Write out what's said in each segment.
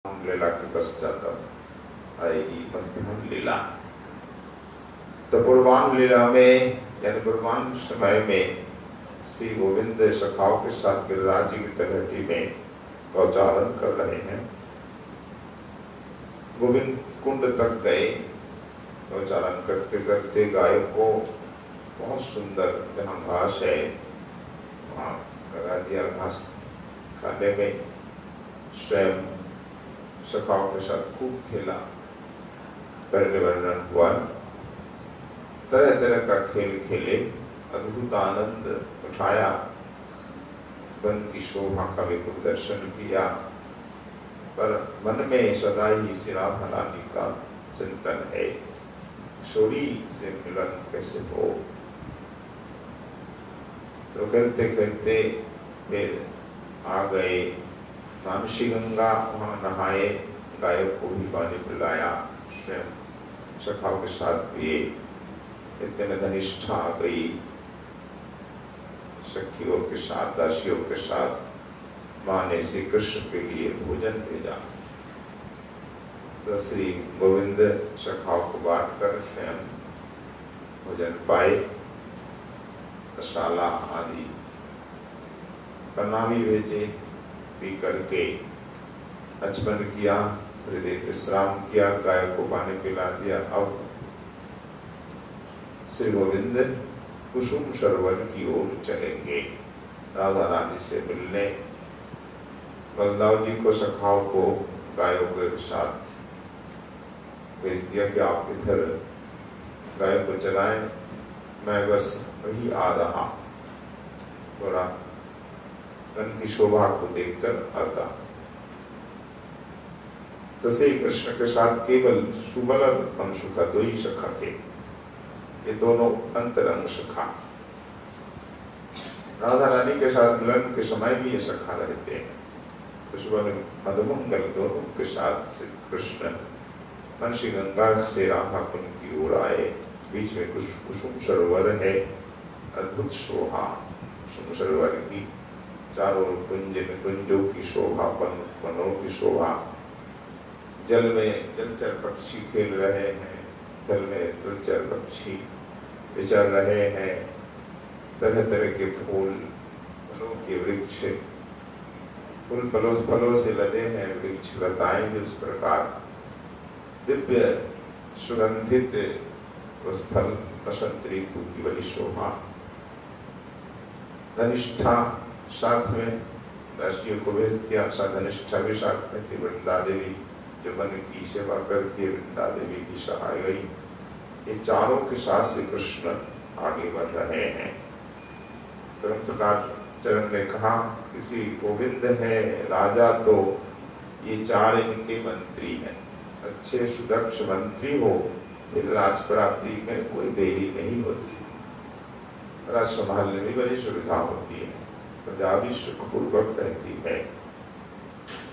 लीला के पश्चात आएगी मध्यान्ह लीला। तो पूर्वान्ह लीला में यानी पूर्वान्ह समय में श्री गोविंद सखाओं के साथ गिरिराज की तलहटी में गौचारण कर रहे हैं। गोविंद कुंड तक गए, गौचारण करते करते गायों को बहुत सुंदर जहाँ घास है वहाँ लगा दिया। घास खाने में स्वयं सखाओं के साथ खूब खेला। पहले वर्णन हुआ, तरह तरह का खेल खेले, अद्भुत आनंद उठाया, वन की शोभा का विपुल दर्शन किया। पर मन में सदा ही श्री राधा रानी का चिंतन है, किशोरी से मिलन कैसे हो। तो खेलते खेलते फिर आ गए मानसी गंगा, वहाँ नहाए, गायों को भी पानी पिलाया, स्वयं सखाओं के साथ पिए। इतने में धनिष्ठा आ गई, सखियों के साथ, दासियों के साथ माँ ने श्री कृष्ण के लिए भोजन भेजा। तो श्री गोविंद सखाओं को बांट कर स्वयं भोजन पाए। मसाला आदि प्रणामी भेजे, पी करके लक्ष्मण किया, थोड़ी देर विश्राम किया, गाय को पानी पिला दिया। अब श्री गोविंद कुसुम सरोवर की ओर चलेंगे राधा रानी से मिलने। बलदाव जी को सखाओं को गायों के साथ भेज दिया कि आप इधर गायों को चलाएं, मैं बस वही आ रहा, थोड़ा वन की शोभा को देखकर आता। तो श्री कृष्ण के साथ केवल सुबल और अंशुका दो ही सखा थे, ये दोनों अंतरंग सखा। राधा रानी के साथ मिलन के समय भी ये सखा रहते हैं। तो सुबह मधुमंगल दोनों के साथ श्री कृष्ण मनसी गंगा से राधा कुंड की ओर आए। बीच में कुसुम सरोवर है, अद्भुत शोभा कुसुम सरोवर की, चारों कुंज में कुंजों की शोभा, वनों की शोभा। जल में जलचर पक्षी खेल रहे हैं, जल में जलचर पक्षी विचर रहे हैं। तरह तरह के फूल, फलों के वृक्ष, फूल फलों से लदे हैं वृक्ष, लताएं भी उस प्रकार। दिव्य सुगंधित स्थल, बसंत ऋतु की बड़ी शोभा। धनिष्ठा साथ में दासियों को भेज दिया, धनिष्ठा भी साथ में थी। वृंदा देवी जो वन की सेवा करती है, वृंदा देवी की सहाय गई। ये चारों के साथ श्री कृष्ण आगे बढ़ रहे हैं। ग्रंथकार चरण ने कहा कि श्री गोविंद है राजा, तो ये चार इनके मंत्री हैं। अच्छे सुदक्ष मंत्री हो, फिर राज प्राप्ति में कोई देरी नहीं होती, राज संभालने में बड़ी सुविधा होती है, प्रजा भी सुखपूर्वक रहती है।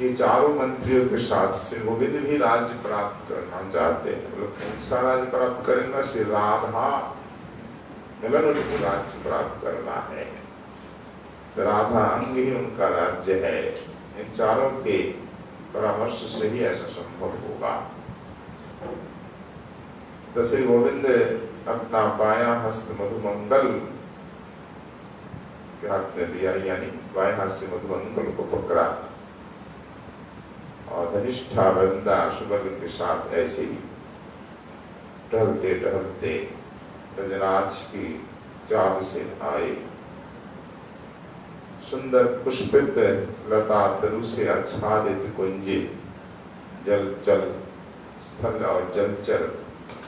ये चारों मंत्रियों के साथ श्री गोविंद भी राज्य प्राप्त करना चाहते हैं। मतलब कौन सा राज्य प्राप्त करेंगे? श्री राधा मिलन उनको राज्य प्राप्त करना है। तो राधा अंग ही उनका राज्य है। इन चारों के परामर्श से ही ऐसा संभव होगा। तो श्री गोविंद अपना बायां हस्त मधुमंगल के हाथ में दिया, यानी बाएं हाथ से मधुमंगल को पकड़ा और धनिष्ठा वृंदा सुबल के साथ ऐसे ही टहलते टहलते गजराज की चाव से आए। सुंदर पुष्पित लता तरु से आच्छादित कुंज, जलचल स्थल और जलचर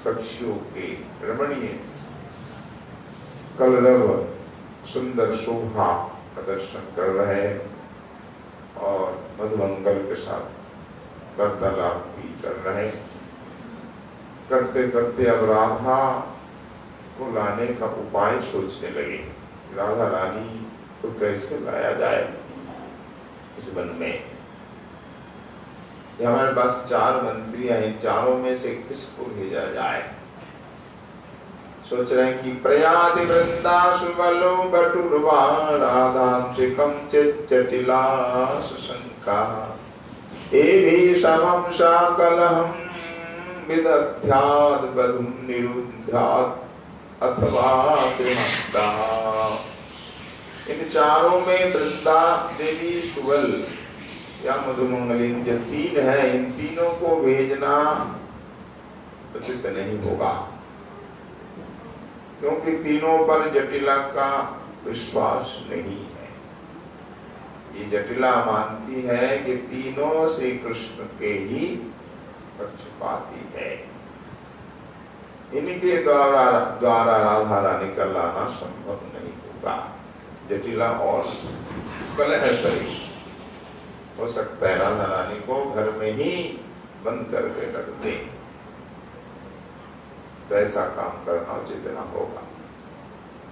पक्षियों के रमणीय कलरव सुंदर शोभा का दर्शन कर रहे हैं और मधुमंगल के साथ वार्तालाप भी कर रहे हैं। करते करते अब राधा को लाने का उपाय सोचने लगे। राधा रानी को कैसे लाया जाए इस वन में। हमारे पास चार मंत्री हैं, चारों में से किसको भेजा जाए। सोच रहे हैं कि प्रयाति वृंदा सुबलो बटुर्वा राधांतिकम चित जटिला शंका। एभीषमं शाकलहं विदध्यात् बधुं निरुध्यात् अथवा त्रिमत्तः। इन चारों में वृंदा देवी सुबल या मधुमंगलिन जो तीन है, इन तीनों को भेजना उचित नहीं होगा, क्योंकि तीनों पर जटिला का विश्वास नहीं है। ये जटिला मानती है कि तीनों श्री कृष्ण के ही पक्षपाती है, इनके द्वारा राधा रानी का लाना संभव नहीं होगा। जटिला और कलह करी, हो सकता है राधा रानी को घर में ही बंद करके रख दे, तो ऐसा काम करना उचित न होगा।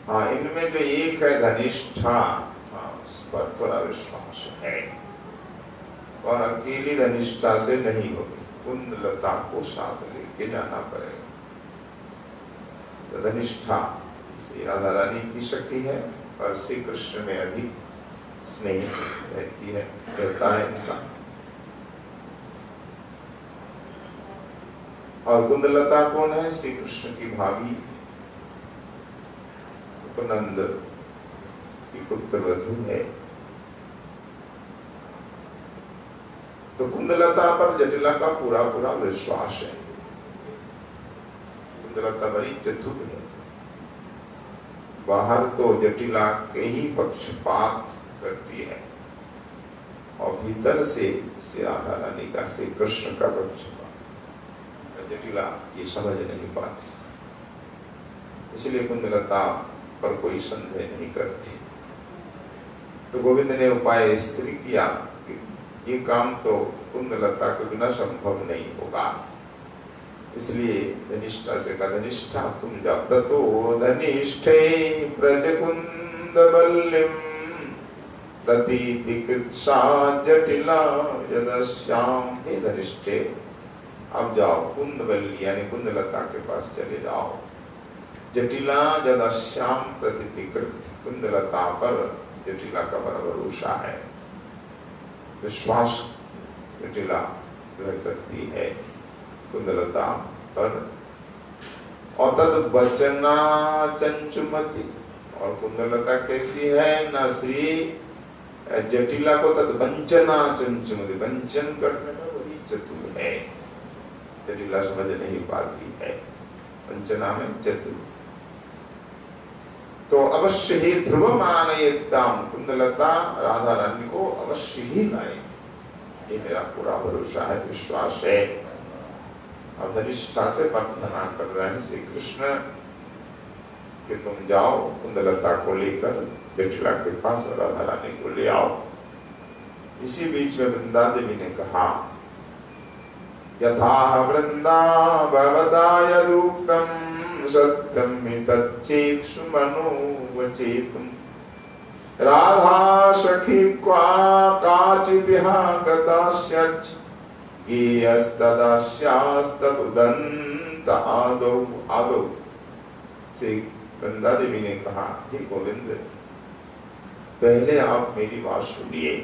हाँ, इनमें जो एक है धनिष्ठा, उस पर पूरा विश्वास है, और अकेली धनिष्ठा से नहीं होगी, कुंदलता को साथ लेके जाना पड़ेगा। तो धनिष्ठा श्री राधा रानी की शक्ति है, और श्री कृष्ण में अधिक स्नेह रहती है, रहता है इनका। और कुंदलता कौन है? श्री कृष्ण की भाभी उपनंद की पुत्र वधू है। तो कुंदलता पर जटिला का पूरा पूरा विश्वास है। कुंदलता बड़ी चतुर है, बाहर तो जटिला के ही पक्षपात करती है, और भीतर से श्री राधा रानी का, श्री कृष्ण का पक्षपात जटिला ये समझ नहीं पाती, इसलिए कुंदलता पर कोई संदेह नहीं करती। तो गोविंद ने उपाय स्त्री किया कि ये काम तो कुंदलता के बिना संभव नहीं होगा, इसलिए धनिष्ठा से कहा, धनिष्ठा तुम जाओ। ततो धनिष्ठे ब्रजकुंदवल्लिं प्रतीतिकृत्सा जटिला यदस्याम। हे धनिष्ठे, अब जाओ कुंदवल्ली यानी कुंदलता के पास चले जाओ। जटिला यदस्याम प्रतीतिकृत, कुंदलता पर जटिला का बड़ा भरोसा है, विश्वास जटिला करती है कुंदलता पर। और तद वचना चंचुमति, और कुंदलता कैसी है न श्री जटिला को तद वंचना चंचुमति, वंचन करने में बड़ी चतुर है, जटिला समझ नहीं पाती है, वंचना में चतुर। तो अवश्य ही ध्रुव मानयताम, कुंदलता राधा रानी को अवश्य ही लाएगी, ये मेरा पूरा भरोसा है, विश्वास है। अब धनिष्ठा से प्रार्थना कर रहे हैं श्री कृष्ण कि तुम जाओ कुंदलता को लेकर जटिला के पास और राधा रानी को ले आओ। इसी बीच में वृंदा देवी ने कहा, यथा वृंदा भवता यदुक्तम् सत्यं हि तच्चेत् सुमनो वचेतुम्। राधा सखी क्वा काचिदिह गतास्यच्च गेयस्तदास्यास्तदुदन्त आदौ आदौ। श्री वृंदा देवी ने कहा, हे गोविंद, पहले आप मेरी बात सुनिए।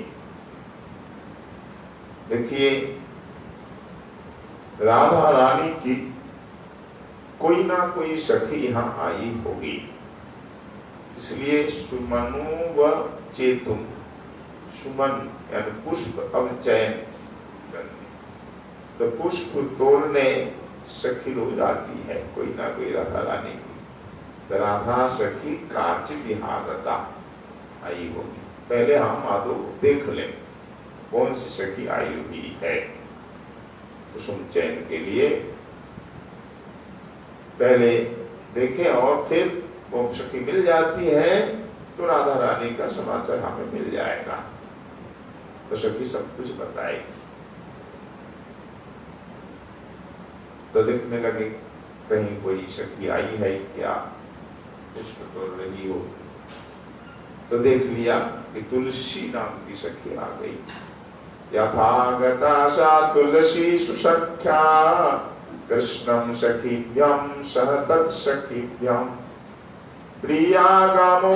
देखिए, राधा रानी की कोई ना कोई सखी यहाँ आई होगी, इसलिए सुमनु व चेतुम, सुमन यानी पुष्प अब चयन, तो पुष्प तोड़ने सखी रोज आती है कोई ना कोई राधा रानी की। तो राधा सखी काचित गता आई होगी, पहले हम आदो देख लें कौन सी सखी आई हुई है। कुसुम चयन के लिए पहले देखें, और फिर वो सखी मिल जाती है तो राधा रानी का समाचार हमें मिल जाएगा, तो सखी सब कुछ बताएगी। तो देखने लगे कहीं कोई सखी आई है क्या, पुष्प तोड़ रही हो, तो देख लिया कि तुलसी नाम की सखी आ गई। यथागता सा तुलसी सुसख्या कृष्णं सखीभ्यां सह तत्सखीभ्यां। प्रियागमो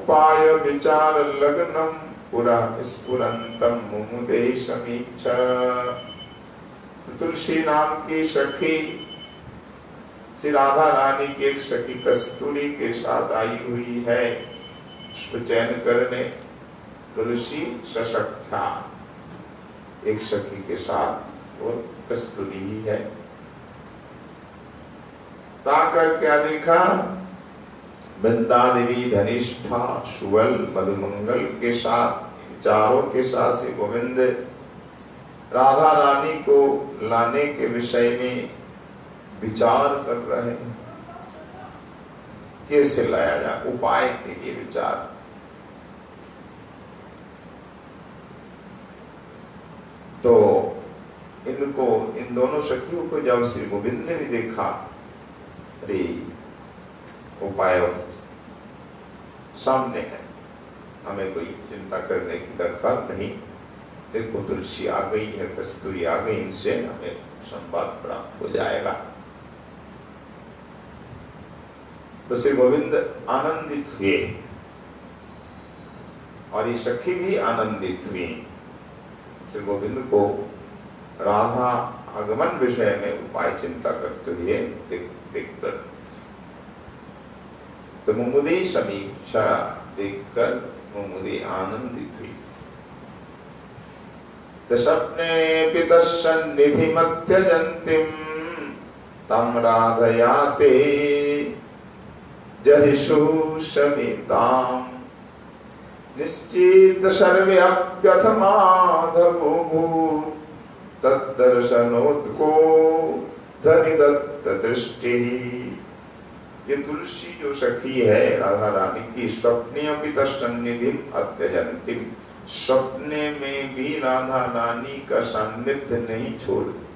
पाय विचार लग्नं पुरः स्फुरन्तं मुमुदे समीक्षा। तुलसी नाम की सखी श्री राधा रानी की एक सखी कस्तूरी के साथ आई हुई है पुष्प चयन करने। तुलसी सशक्ता एक सखी के साथ वो कस्तूरी ही है। ताकर क्या देखा, वृंदा देवी धनिष्ठा सुवल मधुमंगल के साथ, चारों के साथ से गोविंद राधा रानी को लाने के विषय में विचार कर रहे हैं। कैसे लाया जाए, उपाय के लिए विचार। तो इनको, इन दोनों सखियों को जब श्री गोविंद ने भी देखा, अरे उपाय सामने है, हमें कोई चिंता करने की दरकार नहीं। देखो तुलसी आ गई है, कस्तूरी आ गई, इनसे हमें संवाद प्राप्त हो जाएगा। तो श्री गोविंद आनंदित हुए और ये सखी भी आनंदित हुई श्री गोविंद को राधा आगमन विषय में उपाय चिंता करते हुए देखकर। तो मुमुदी समीक्षा देखकर मुमुदी आनंदित हुई। तो सपने पितसन्निधि मत्यजंतिम तम राधयाते जहिषु शमिताम निश्चित सर्व्यप्यथ माधवो तद्दर्शनोत्को धनि दत्त दृष्टि। ये तुलसी जो सखी है राधा रानी की, स्वप्ने अपि तत्सन्निधिम अत्यजंतिम, स्वप्ने में भी राधा रानी का सान्निध्य नहीं छोड़ती,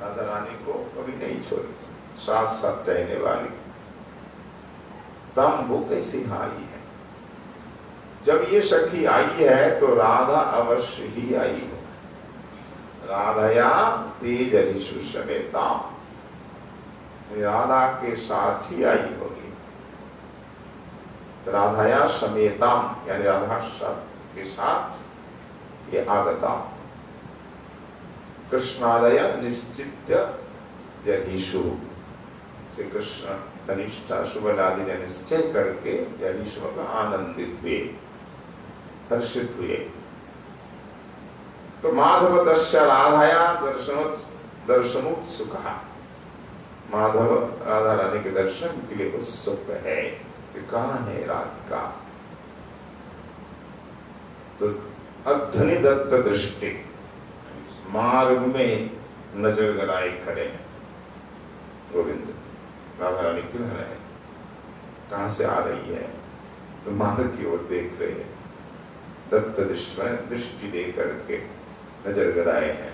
राधा रानी को कभी नहीं छोड़ती, साथ साथ रहने वाली। तम वो कैसी आई है, जब ये सखी आई है तो राधा अवश्य ही आई हो। राधया तेज ऋषु समेताम, राधा के साथ ही आई होगी। राधाया समेताम यानी राधा के साथ ये आगता। कृष्णादय निश्चित यधीशु, श्री कृष्ण धनिष्ठा सुबल आदि ने निश्चय करके यधीशु का आनंदित हुए, हर्षित हुए। तो माधव दस्य राधाया दर्शनोत्सुक, माधव राधा रानी के दर्शन के लिए उत्सुक है कि कहाँ है राधिका। तो अध्वनि दत्त दृष्टि, मार्ग में नजर गड़ाए खड़े हैं गोविंद। राधा रानी किधर है, कहां से आ रही है, तो मार्ग की ओर देख रहे हैं। दत्त दृष्टि दे करके नजर गड़ाए हैं।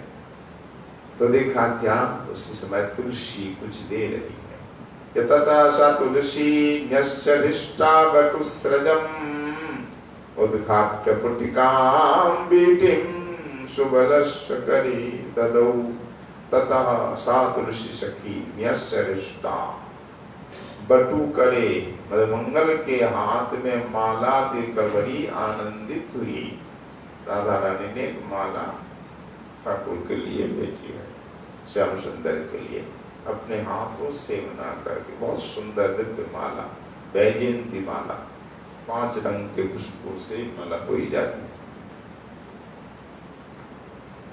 तो देखा क्या, उसी समय तुलसी कुछ दे रही है। तथा सा तुलसी न्यस्यरिष्टा बटुस्रजम् उद्घाट्य पुटिकां बीटिं सुबलश्चकरी ददौ। ततः सा तुलसी सखी न्यस्यरिष्टा, बटू करे मंगल के हाथ में माला देकर बड़ी आनंदित हुई। राधा रानी ने माला ठाकुर के लिए भेजी है, श्याम सुंदर के लिए, अपने हाथों से बना करके बहुत सुंदर दिव्य माला, वैजयंती माला, 5 रंग के पुष्पों से माला बोई जाती है।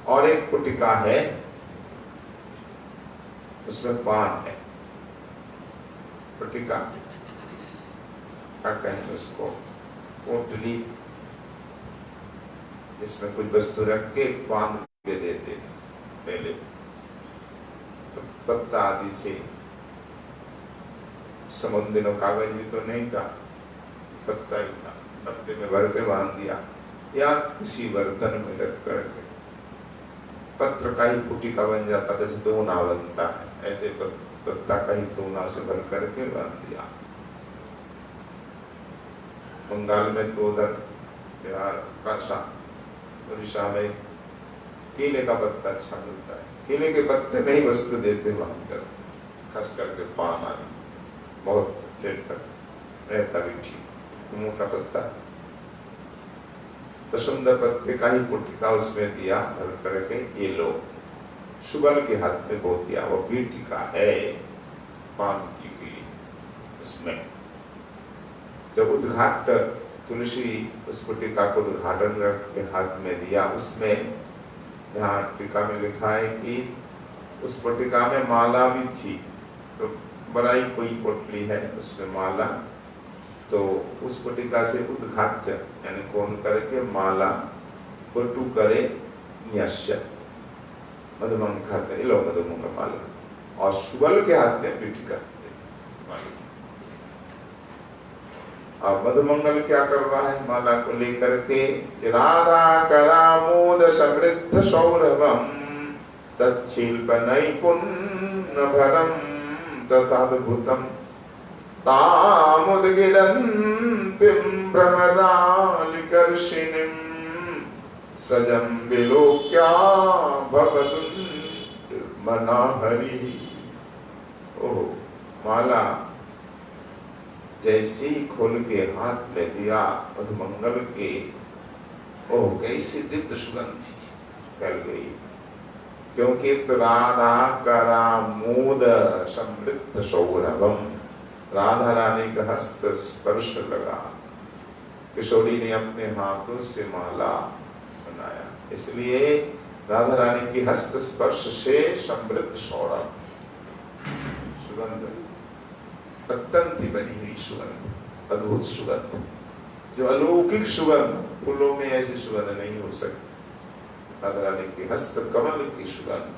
और एक पुटिका है, उसमें पान है। पुटिका क्या कहेंगे उसको, पोटली, जिसमें कुछ वस्तु रख के बांध के देते हैं पहले। तो पत्ता आदि से, समुद्र कागज भी तो नहीं था, पत्ता ही था, डब्बे में भर के बांध दिया या किसी बर्तन में रख करके पत्र का ही पुटिका बन जाता था, जैसे दोना बनता है, ऐसे पत्ता का ही दोना से भर करके बांध दिया। बंगाल में तो उधर बिहार कासा उड़ीसा में केले का पत्ता अच्छा मिलता है, केले के पत्ते में ही वस्तु देते बांध कर, खस करके पान आदि बहुत देर तक रहता भी ठीक। मोटा पत्ता तो सुंदर पत्ते का ही पुटिका उसमें दिया भर करके, ये लो। शुगल के हाथ में वो दिया, वो पीठिका है पान की हुई। उसमें जब उद्घाट तुलसी उस पुटिका को उद्घाटन के हाथ में दिया, उसमें यहाँ टीका में लिखा है कि उस पुटिका में माला भी थी। तो बड़ा ही कोई पोटली है उसमें माला, तो उस पुटिका से उद्घाट यानी कौन करके माला बटू करे न्यस्य, मधुमंग हाथ में लो मधुमंग माला, और शुगल के हाथ में पीठिका। और मधुमंगल क्या कर रहा है, माला को लेकर के, राधा करामोद समृद्ध सौरभम तच्छिल्प नैपुण्य भरम तथाद्भुतम तामुदगिरन्तिं भ्रमरालिकर्षिणीं सजं विलोक्या भवदुन्मना हरिः। ओह, माला जैसी खोल के हाथ में दिया मधुमंगल के, ओह कैसी दिव्य सुगंध थी फैल गई, क्योंकि तो राधा करामोद समृद्ध सौरभम, राधा रानी का हस्त स्पर्श लगा, किशोरी ने अपने हाथों से माला बनाया, इसलिए राधा रानी की हस्त स्पर्श से समृद्ध सौरभ सुगंध, अत्यंत बनी हुई सुगंध, अद्भुत सुगंध, जो अलौकिक सुगंध, फूलों में ऐसी सुगंध नहीं हो सकती। राधा रानी की हस्त कमल की सुगंध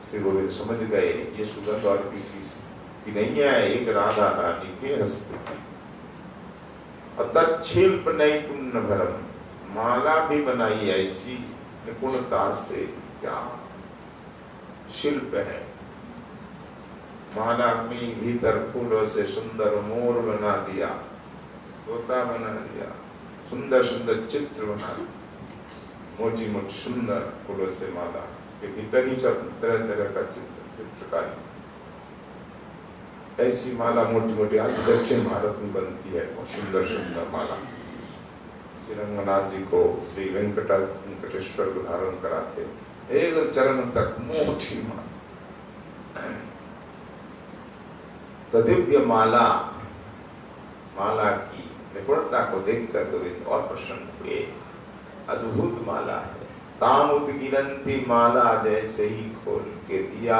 से गोविंद समझ गए ये सुगंध और किसी की नहीं है, एक राधा रानी के हस्त की। तच्छिल्प नैपुण्य भरम, माला भी बनाई ऐसी निपुणता से, क्या शिल्प है। माला में भीतर फूलों से सुंदर मोर बना दिया, तोता बना दिया, सुंदर सुंदर चित्र बना दिया, मोटी मोटी सुंदर फूलों से माला के भीतर ही सब तरह तरह का चित्रकारी। ऐसी माला मोटी मोटी आज दक्षिण भारत में बनती है, बहुत सुंदर सुंदर माला। श्री रंगनाथ जी को श्री वेंकटेश्वर को धारण कराते, एक चरण तक मोटी माला। तो दिव्य माला, माला की निपुणता को देखकर गोविंद और प्रसन्न हुए। अद्भुत माला है, तामुदगिरन्ति, माला जैसे ही खोल के दिया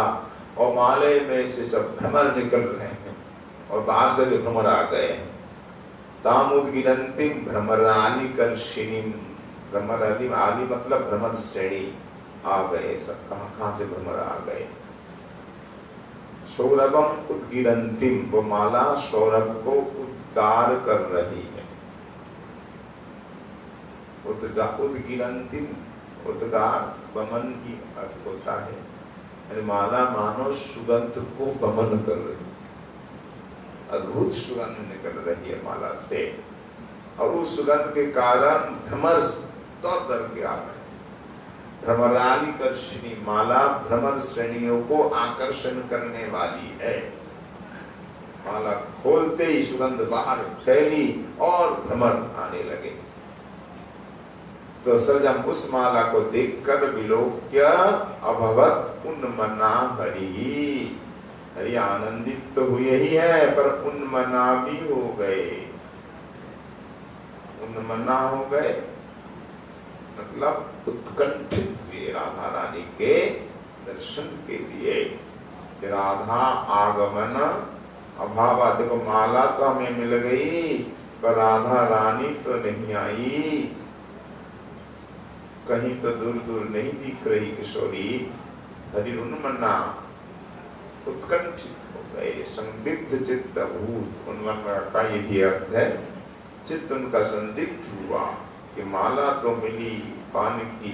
और माले में से सब भ्रमर निकल रहे हैं और बाहर से भी भ्रमर आ गए। तामुदगिरन्ति भ्रमरालिकर्षिणीं, भ्रमर आली मतलब भ्रमर श्रेणी आ गए, सब कहां से भ्रमर आ गए। सौरभम उद्गिरन्तिम, वो माला सौरभ को उद्गार कर रही है। उद्गिरन्तिम, उद्गार बमन की अर्थ होता है, यानी माला मानो सुगंध को बमन कर रही, अद्भुत सुगंध निकल रही है माला से, और उस सुगंध के कारण भ्रमर दौड़ दौड़ के आ रहे। भ्रमरालिकर्षिणी, माला भ्रमर श्रेणियों को आकर्षण करने वाली है। माला खोलते ही सुगंध बाहर फैली और भ्रमर आने लगे। तो सजम, उस माला को देखकर विलोक्य अभवत उन्मना हरि, हरि आनंदित तो हुए ही है पर उन्मना भी हो गए। उन्मना हो गए मतलब उत्कंठित हुए राधा रानी के दर्शन के लिए। राधा आगमन अभाव, देखो माला तो हमें मिल गई पर राधा रानी तो नहीं आई, कहीं तो दूर दूर नहीं दिख रही किशोरी। हरि उन्मना, उत्कंठित हो गए, संदिग्ध चित्त भूत। उन्मना का ये भी अर्थ है, चित्त उनका संदिग्ध हुआ कि माला तो मिली पान की,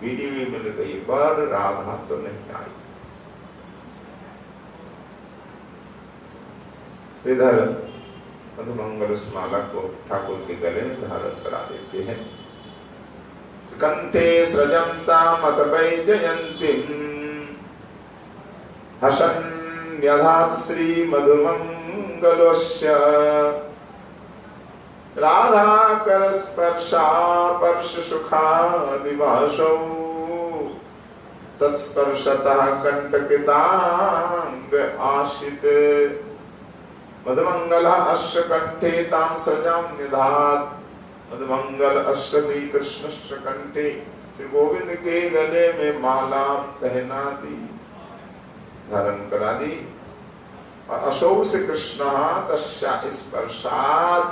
बीड़ी भी मिल गई पर राधा तो नहीं आई। इधर मधुमंगल उस माला को ठाकुर के गले में धारण करा देते हैं। कंठे सृजन्ताम अतवैजयन्तीं हसन् यथात् श्री मधुमंगलस्य राधा कर स्पर्शा पर्श सुखादिवासौ तत्स्पर्शतः कंटकितांग आशित मधुमंगल अश्व कंठे ताम सजाम निधात। मधुमंगल अश्व श्री कृष्ण कंठे, श्री गोविंद के गले में माला पहना दी, धारण करा दी। और अशौ से कृष्ण तस्या स्पर्शात,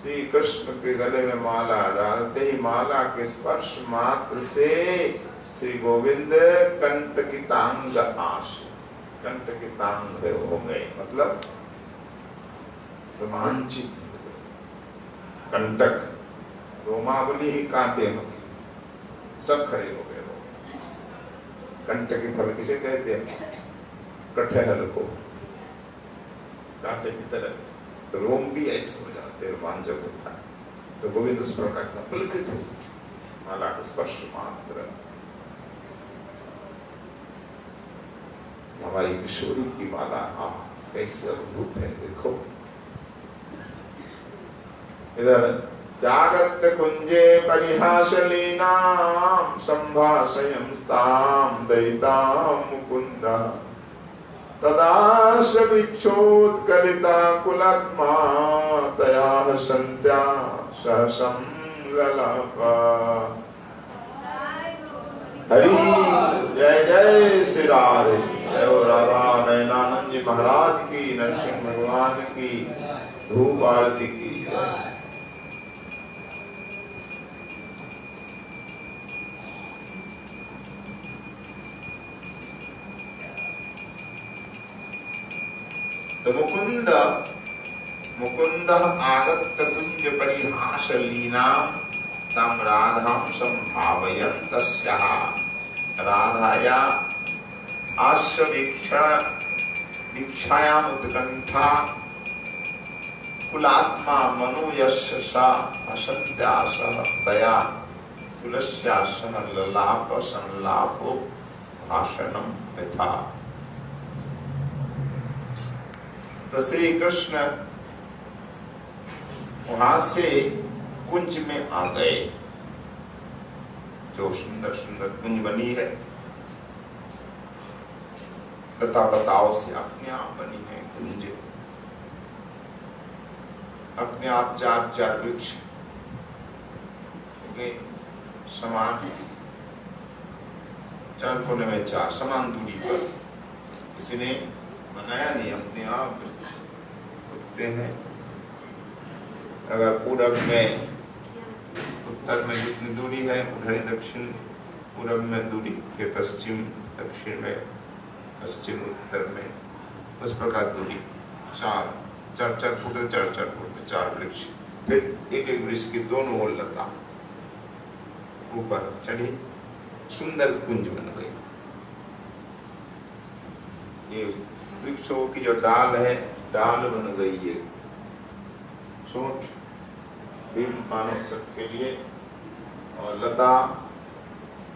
श्री कृष्ण के गले में माला डालते ही माला के स्पर्श मात्र से श्री गोविंद कंटकितांग आश, कंटकितांग हो गए, मतलब रोमांचित। कंटक रोमावली ही कांटे, मतलब सब खड़े हो गए। वो कंटकी फल किसे कहते हैं? कटहल को कांटे की तरह, तो रोम भी ऐसे हो जाते, रोमांचक होता है। तो गोविंद उस प्रकार का पुलकित हो, माला का स्पर्श मात्र। हमारी किशोरी की माला कैसे अद्भुत है, देखो। इधर जागत कुंजे परिहासलीनाम संभाषयं स्ताम दयिताम मुकुंद तदाश विक्षोत्कलिता कुलात्मा तया संत्या सहसं ललापा। हरि जय जय श्री राधे, जय हो राधा नयनानंद जी महाराज की, नरसिंह भगवान की धूप आरती की जय। तो मुकुंद मुकुंद आगत कुंज परिहासलीना तम राधां संभावयन् तस्याः। राधाया आस्य वीक्षायाम उत्कंठा कुलात्मा मनो यस्य सा असंत्यासः तया तुलस्यासः ललाप संलापो भाषणम यथा। तो श्री कृष्ण वहां से कुंज में आ गए, जो सुंदर सुंदर कुंज बनी है, लता पताओं से अपने आप बनी है कुंज। अपने आप चार चार वृक्ष समान, चार कोने में चार समान दूरी पर, किसी ने बनाया नहीं, अपने आप वृक्ष उगते हैं। अगर पूरब में उत्तर में जितनी दूरी है उधर ही दक्षिण, पूरब में दूरी के पश्चिम, दक्षिण में पश्चिम, उत्तर में उस प्रकार दूरी, चार चार चार फुट, चार चार फुट चार वृक्ष। फिर एक एक वृक्ष की दोनों ओर लता ऊपर चढ़ी, सुंदर कुंज बन गई। ये वृक्षों की जो डाल है, डाल बन गई है छोट भी मानव सब के लिए, और लता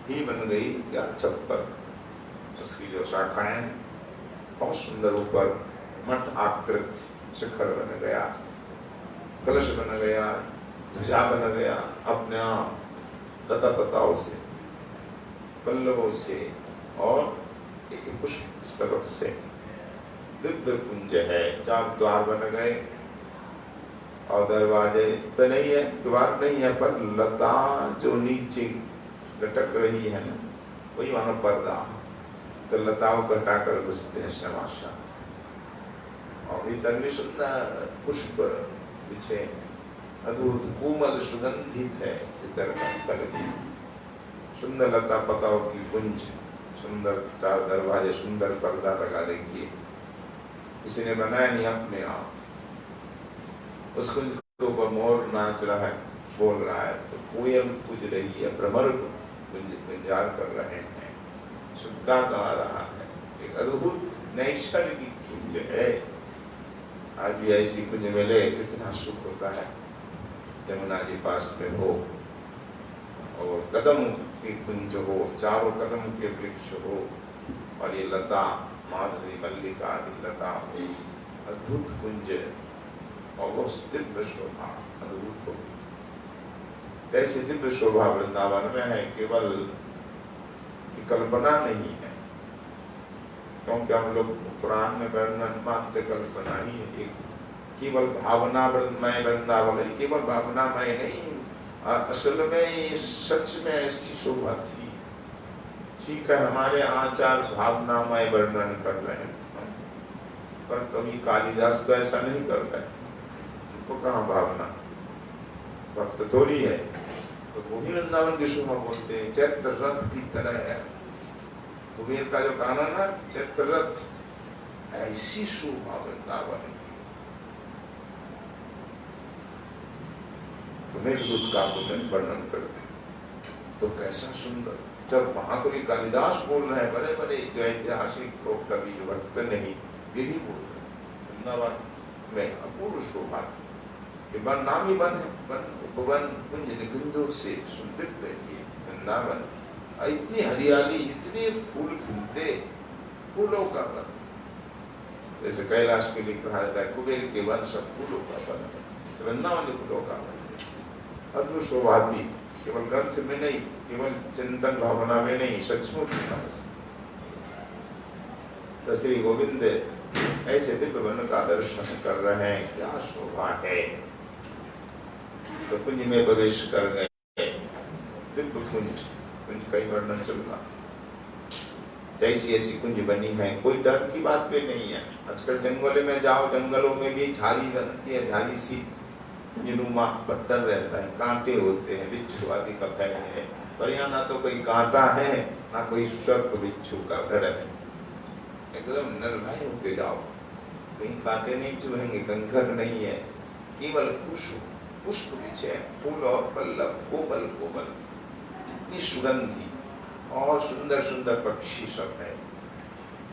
ही बन गई या छप्पर। उसकी जो शाखाएं बहुत सुंदर, ऊपर मठ आकृत शिखर बन गया, कलश बन गया, ध्वजा बन गया, अपने आप लता पताओं से, पल्लवों से और पुष्प स्तबक से दिव्य कुंज है। चार द्वार बन गए और दरवाजे तो नहीं है, द्वार नहीं है, पर लता जो नीचे लटक रही है ना, वही वहां पर्दा, तो लताओं को हटाकर घुसते हैं समाशा। और भीतर में सुंदर पुष्प पीछे अद्भुत कोमल सुगंधित है, भीतर का स्थल सुंदर लता पताओं की कुंज, सुंदर चार दरवाजे, सुंदर पर्दा लगा। देखिए किसी ने बनाया नहीं, अपने आप। उस कुंज के ऊपर मोर नाच रहा है, बोल रहा है, तो कोयल पूज रही है, भ्रमर गुंजार कर रहे हैं, सुग्गा गा रहा है। एक अद्भुत नैसर्गिक कुंज है। आज भी ऐसी कुंज मिले कितना सुख होता है। यमुना जी पास में हो और कदम की कुंज हो, चारों कदम के वृक्ष हो, और ये लता माधुरी मल्लिका आदि लता हो, अद्भुत कुंज और वो दिव्य शोभा। अद्भुत होगी। कैसे दिव्य शोभा वृंदावन में है, केवल कल्पना नहीं है, क्योंकि हम लोग पुराण में वर्णन मात्र कल्पना ही है, एक केवल भावनामय वृंदावन, केवल भावनामय नहीं, असल में सच में ऐसी शोभा थी। ठीक है, हमारे आचार भावनामय वर्णन कर रहे हैं, पर कभी कालिदास तो ऐसा नहीं कर रहे, उनको कहाँ भावना, भक्त थोड़ी है। तो वो भी वृंदावन की शोभा बोलते हैं, चैत्र रथ की तरह है। कुबेर का जो गाना ना, चैत्र रथ, ऐसी शोभा वृंदावन की। तुम्हें दूध का तुम्हें वर्णन कर दे तो कैसा सुंदर। जब महाकवि कालिदास बोल रहे हैं, बड़े बड़े जो ऐतिहासिक कवि जो भक्त नहीं, ये भी बोल रहे हैं वृंदावन में अपूर्व शोभा थी। ये वन नाम ही वन है, वन कुंज निकुंजों से सुंदर वृंदावन, इतनी हरियाली, इतने फूल खिलते, फूलों का वन। जैसे कैलाश के लिए कहा जाता है कुबेर के वन सब फूलों का वन है, वृंदावन फूलों का वन। अद्भुत शोभा थी, केवल ग्रंथ में नहीं, केवल चिंतन भावना में नहीं, सचमुच तो श्री गोविंद ऐसे दिव्य वन का दर्शन कर रहे हैं, क्या शोभा है। तो कुंज में प्रवेश कर गए, दिव्य कुंज, कुंज का ही वर्णन चल रहा, ऐसी ऐसी कुंज बनी है, कोई डर की बात भी नहीं है। आजकल जंगलों में जाओ, जंगलों में भी झाड़ी बनती है, झाड़ी सी कुंजनुमा पट्टर रहता है, कांटे होते हैं, बिच्छू आदि का भय है। पर यहाँ ना तो कोई कांटा है, ना कोई सर्प बिच्छू का डर है, एकदम निर्भय होके जाओ, कहीं कांटे नहीं चुभेंगे, कंकर नहीं है, केवल पुष्प पुष्प बिछे, फूल और पल्लव, कोमल कोमल, इतनी सुगंधी और सुंदर सुंदर पक्षी सब है,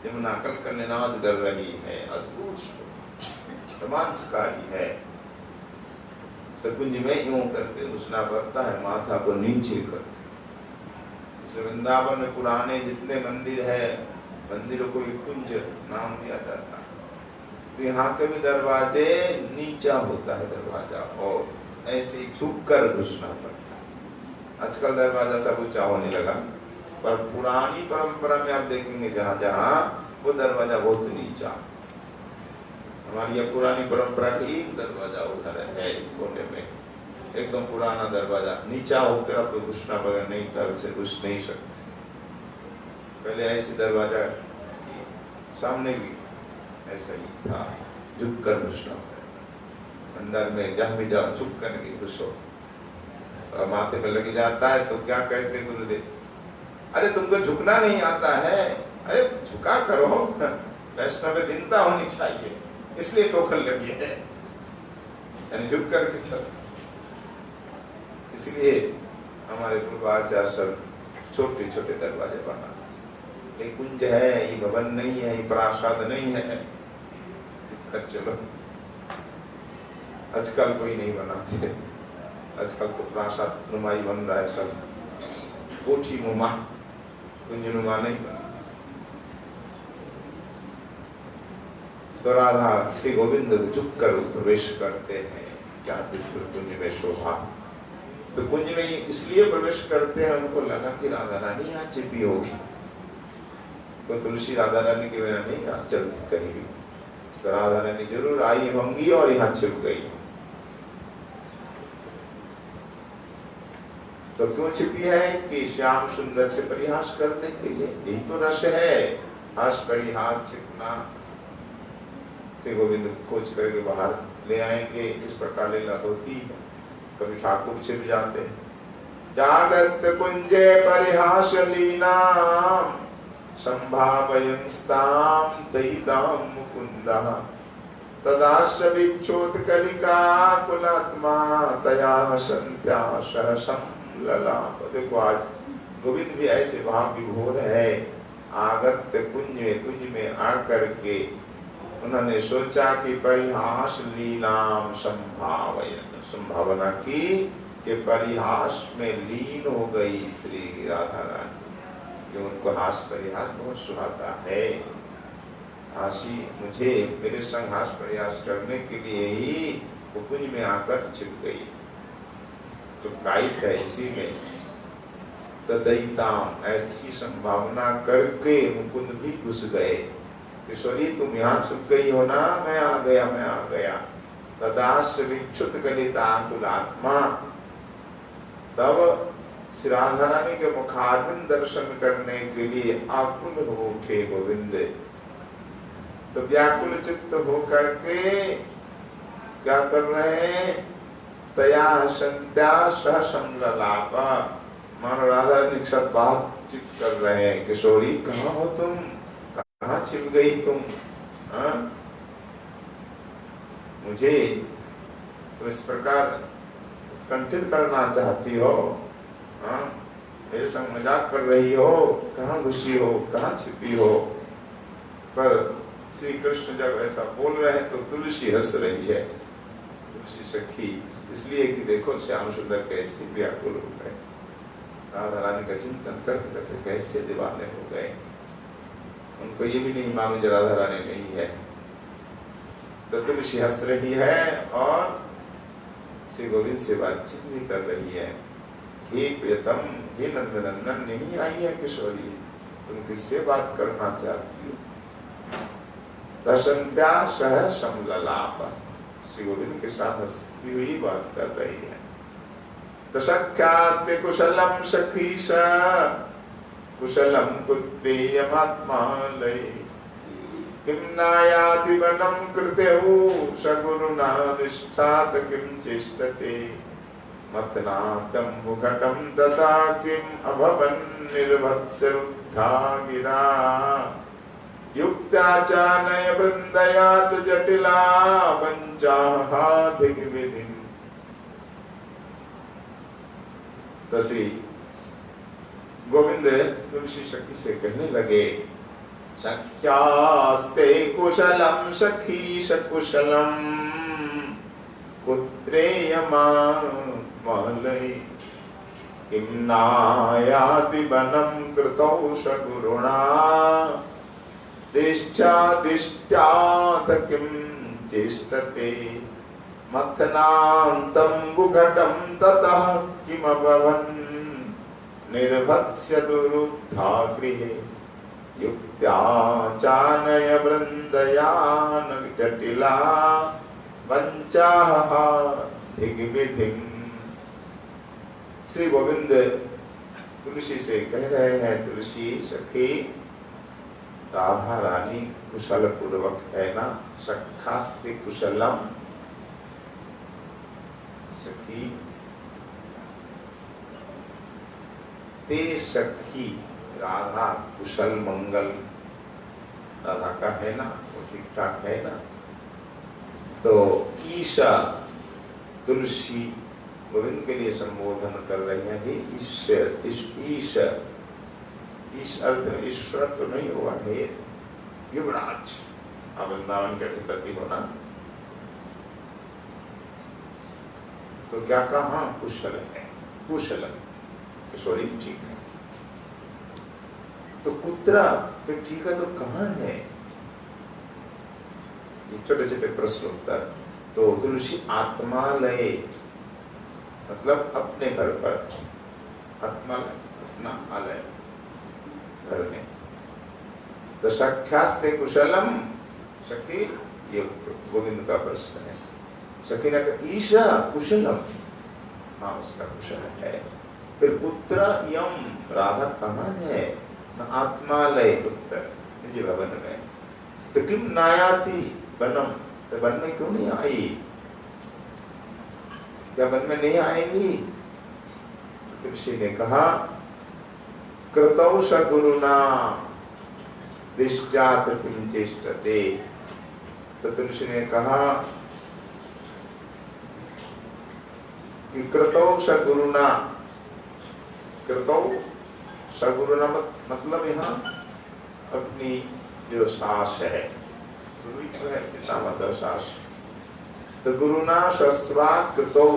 यमुना कलकल निनाद कर रही है, अद्भुत रोमांचकारी है। तो कुंज में यूं करके घुसना पड़ता है, माथा को नीचे कर। इस वृंदावन में पुराने जितने मंदिर है, मंदिरों को कुंज नाम दिया जाता है। तो यहाँ के भी दरवाजे नीचा होता है दरवाजा, और ऐसे झुक कर घुसना पड़ता है। आजकल दरवाजा सब ऊंचा होने लगा, पर पुरानी परंपरा में आप देखेंगे जहाँ जहाँ वो दरवाजा बहुत नीचा। हमारी यह पुरानी परंपरा की दरवाजा उधर है कोने में, एकदम पुराना दरवाजा नीचा होकर आपको घुसना पड़ेगा, नहीं तब से घुस नहीं सकते। पहले ऐसे दरवाजा सामने भी ऐसा ही था, झुक कर घुसना पड़ेगा। अंदर में जहाँ भी जाओ झुक करके घुसो। और माथे पे लग जाता है तो क्या कहते गुरुदेव, अरे तुमको झुकना नहीं आता है, अरे झुका करो, वैष्णव में दीनता होनी चाहिए, इसलिए ठोकर लगी है, यानी झुक करके चलो। इसलिए हमारे पूर्वाचार्य सब छोटे छोटे दरवाजे बना। ये कुंज है, ये भवन नहीं है, ये प्रासाद नहीं है, चलो। आजकल कोई नहीं बनाते, आजकल तो प्रासाद नुमाई बन रहा है सब, कोठी नुमा, कुंज नुमा नहीं बना। तो राधा श्री गोविंद झुक कर प्रवेश करते हैं, क्या दिव्य कुंज में शोभा। तो कुंज में इसलिए प्रवेश करते हैं, उनको लगा कि राधा रानी यहाँ छिपी होगी, तो तुलसी राधा रानी के बिना नहीं यहाँ चलती कहीं भी, तो राधा रानी जरूर आई होंगी और यहाँ छिप गई। तो क्यों छिपी है कि श्याम सुंदर से परिहास करने के लिए, यही तो रस है, हास परिहास छिपना। श्री गोविंद खोज करके बाहर ले आएंगे, इस प्रकार लीला होती है। कभी ठाकुर छिप जाते हैं, जागत कुंजे परिहास लीना संभावयंस्ताम दयिताम मुकुंदः तदाश्च विक्षोत कलिका कुलात्मा तया संत्या सहसम ललाप। देखो आज गोविंद भी ऐसे भाव विभोर है, आगत कुंज में आकर के उन्होंने सोचा कि परिहास लीलाम संभावना की कि परिहास में लीन हो गई श्री राधा रानी, कि उनको हास परिहास बहुत सुहाता है। हासी मुझे मेरे संग हास परिहास करने के लिए ही वो कुंज में आकर छिप गई। तो कायिक ऐसी में तदयिताम, ऐसी संभावना करके मुकुंद भी घुस गए। किशोरी तुम यहाँ छुप गई हो ना, मैं आ गया, मैं आ गया। तदाश्य विक्षुत गलित आकुल आत्मा, तब श्री राधा रानी के मुखारविंद दर्शन करने के लिए आकुल हो उठे गोविंद। तो व्याकुल चित्त हो करके क्या कर रहे हैं? तया संत्या सह संललाप, मानो राधा रानी के साथ बातचीत कर रहे हैं। किशोरी कहाँ हो तुम, कहाँ छिप गई तुम? मुझे तुम इस प्रकार उत्कंठित करना चाहती हो, मेरे संग मजाक कर रही हो, कहाँ घुसी हो, कहाँ छिपी हो? पर श्री कृष्ण जब ऐसा बोल रहे हैं तो तुलसी हंस रही है, तुलसी सखी, इसलिए कि देखो श्याम सुंदर कैसे व्याकुल हो गए, राधा रानी का चिंतन करते करते कैसे दीवाने हो गए। उनको ये भी नहीं मालूम जो राधा रानी नहीं है। तो तुलसी हंस रही है और श्री गोविंद से बातचीत भी कर रही है। हे प्रियतम, हे नंदनंदन, नहीं आई है किशोरी, तुम किससे बात करना चाहती हो? दशंत्या सह समललाप, श्री गोविंद के साथ हंसती हुई बात कर रही है। दशक्यास्ते कुशलम सखीश, कुशलम पुत्रेयमात्मालय, किम नायाति वनं कृतेहु सगुरुना निष्ठात किम चेष्टते, मतनातं मुघटं तथा किम अभवन् निर्भत्सरुद्धा गिरा, युक्ता च नय वृन्दया च जटिला पञ्चाहाधिक विधिम्। तसी गोविंद तुलसी सखी से कहने लगे, सख्यास्ते कुशलम सखीश कुशलम पुत्रेयमात्मालय, किम नायाति वनं कृतौ सगुरुणा दिष्टादिष्ट्यात् किम चेष्टते, मथनान्तं बुघटं ततः किमभवन् निर्भत्स्य दुरुद्धा गृहे, युक्त्या चानय वृन्दया न जटिला वञ्चाः दिग्विधिम्। श्री गोविंद तुलसी से कह रहे हैं, तुलसी सखी, राधा रानी कुशल पूर्वक है ना? सखास्ते कुशलम, सखी ते सखी, राधा कुशल मंगल राधा का है ना, वो ठीक ठाक है ना? तो ईशा, तुलसी गोविंद के लिए संबोधन कर रही है, हे ईश्वर, ईश्वर, इस अर्थ में ईश्वर तो नहीं हुआ है, युवराज, वृंदावन के अधिपति होना। तो क्या कहा? कुशल है, कुशल, किशोरी ठीक है। तो कुत्रा, फिर ठीक है तो कहाँ है? ये छोटे छोटे प्रश्न उत्तर। तो तुलसी आत्मालय, मतलब अपने घर पर, आत्मालय अपना आलय, घर में। तो सख्यास्ते कुशलम, सखी, ये गोविंद का प्रश्न है। सखी ने कहा ईशा कुशलम, हाँ उसका कुशल है। फिर पुत्र यम, राधा कहाँ है? आत्मालय, उत्तर जी भवन में। तो किम नायाति वनम, तो वन में क्यों नहीं आई? क्या वन में नहीं आएंगी? तुलसी ने कहा कृतौ सगुरुना दिष्टात् किम चेष्टते। तो तुलसी ने कहा कि कृतौ सगुरुना, कृतौ सगुरुना मतलब यहाँ अपनी जो सास है, गुरु है पिता मतलब सास। तो गुरुना शस्त्रा कृतौ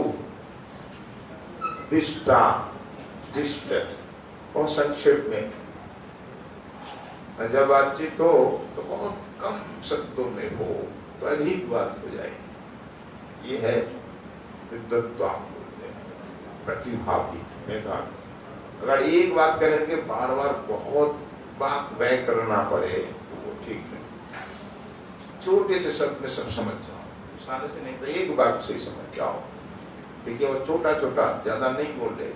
दिष्टा, दिष्ट, और संक्षेप में जब बातचीत हो तो बहुत कम शब्दों में हो तो अधिक बात हो जाएगी। ये है विद्वत्व, आप बोलते हैं प्रतिभा भी। मैं कहा अगर एक बात करेंगे बार बार बहुत बात व्यय करना पड़े तो वो ठीक नहीं। छोटे से शब्द में सब समझ जाओ, सारे से नहीं तो एक बात से समझ जाओ। देखिए वो छोटा छोटा ज्यादा नहीं बोल रहे,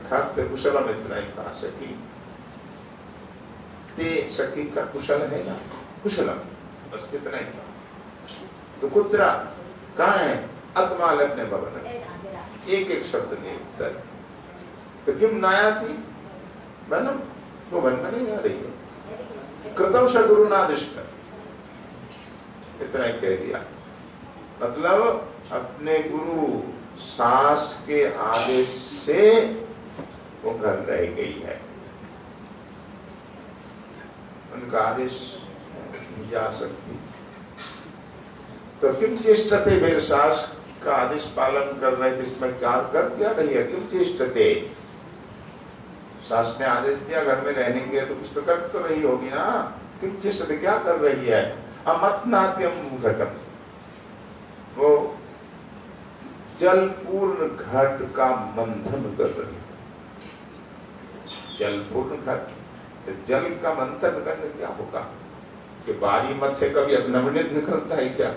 खास कर कुशलम इतना ही कहा, सखी ते सखी का कुशल है ना, कुशलम बस कितना ही कहा। तो कुत्रा कहाँ है, अत्मालक ने भवन, एक एक शब्द ने उत्तर। तो किम नाया थी बनम, वो बन में नहीं आ रही है। कृतम सगुरु नादिष्ट, इतना ही कह दिया। मतलब अपने गुरु सास के आदेश से वो घर रह गई है, उनका आदेश नहीं जा सकती। तो किम चेष्टते, मेरे सास का आदेश पालन कर रहे थे, इसमें क्या कर क्या रही है। किम चेष्टते, सास ने आदेश दिया घर में रहने के लिए तो कुछ तो कर तो रही होगी ना। किम चेष्टते, क्या कर रही है। अमतनात्यम घटम, वो जलपूर्ण घट का मंथन कर रही है। जलपूर्ण घट, जल का मंथन करने क्या होगा कि बारी मत से कभी अब नवनीत निकलता है क्या।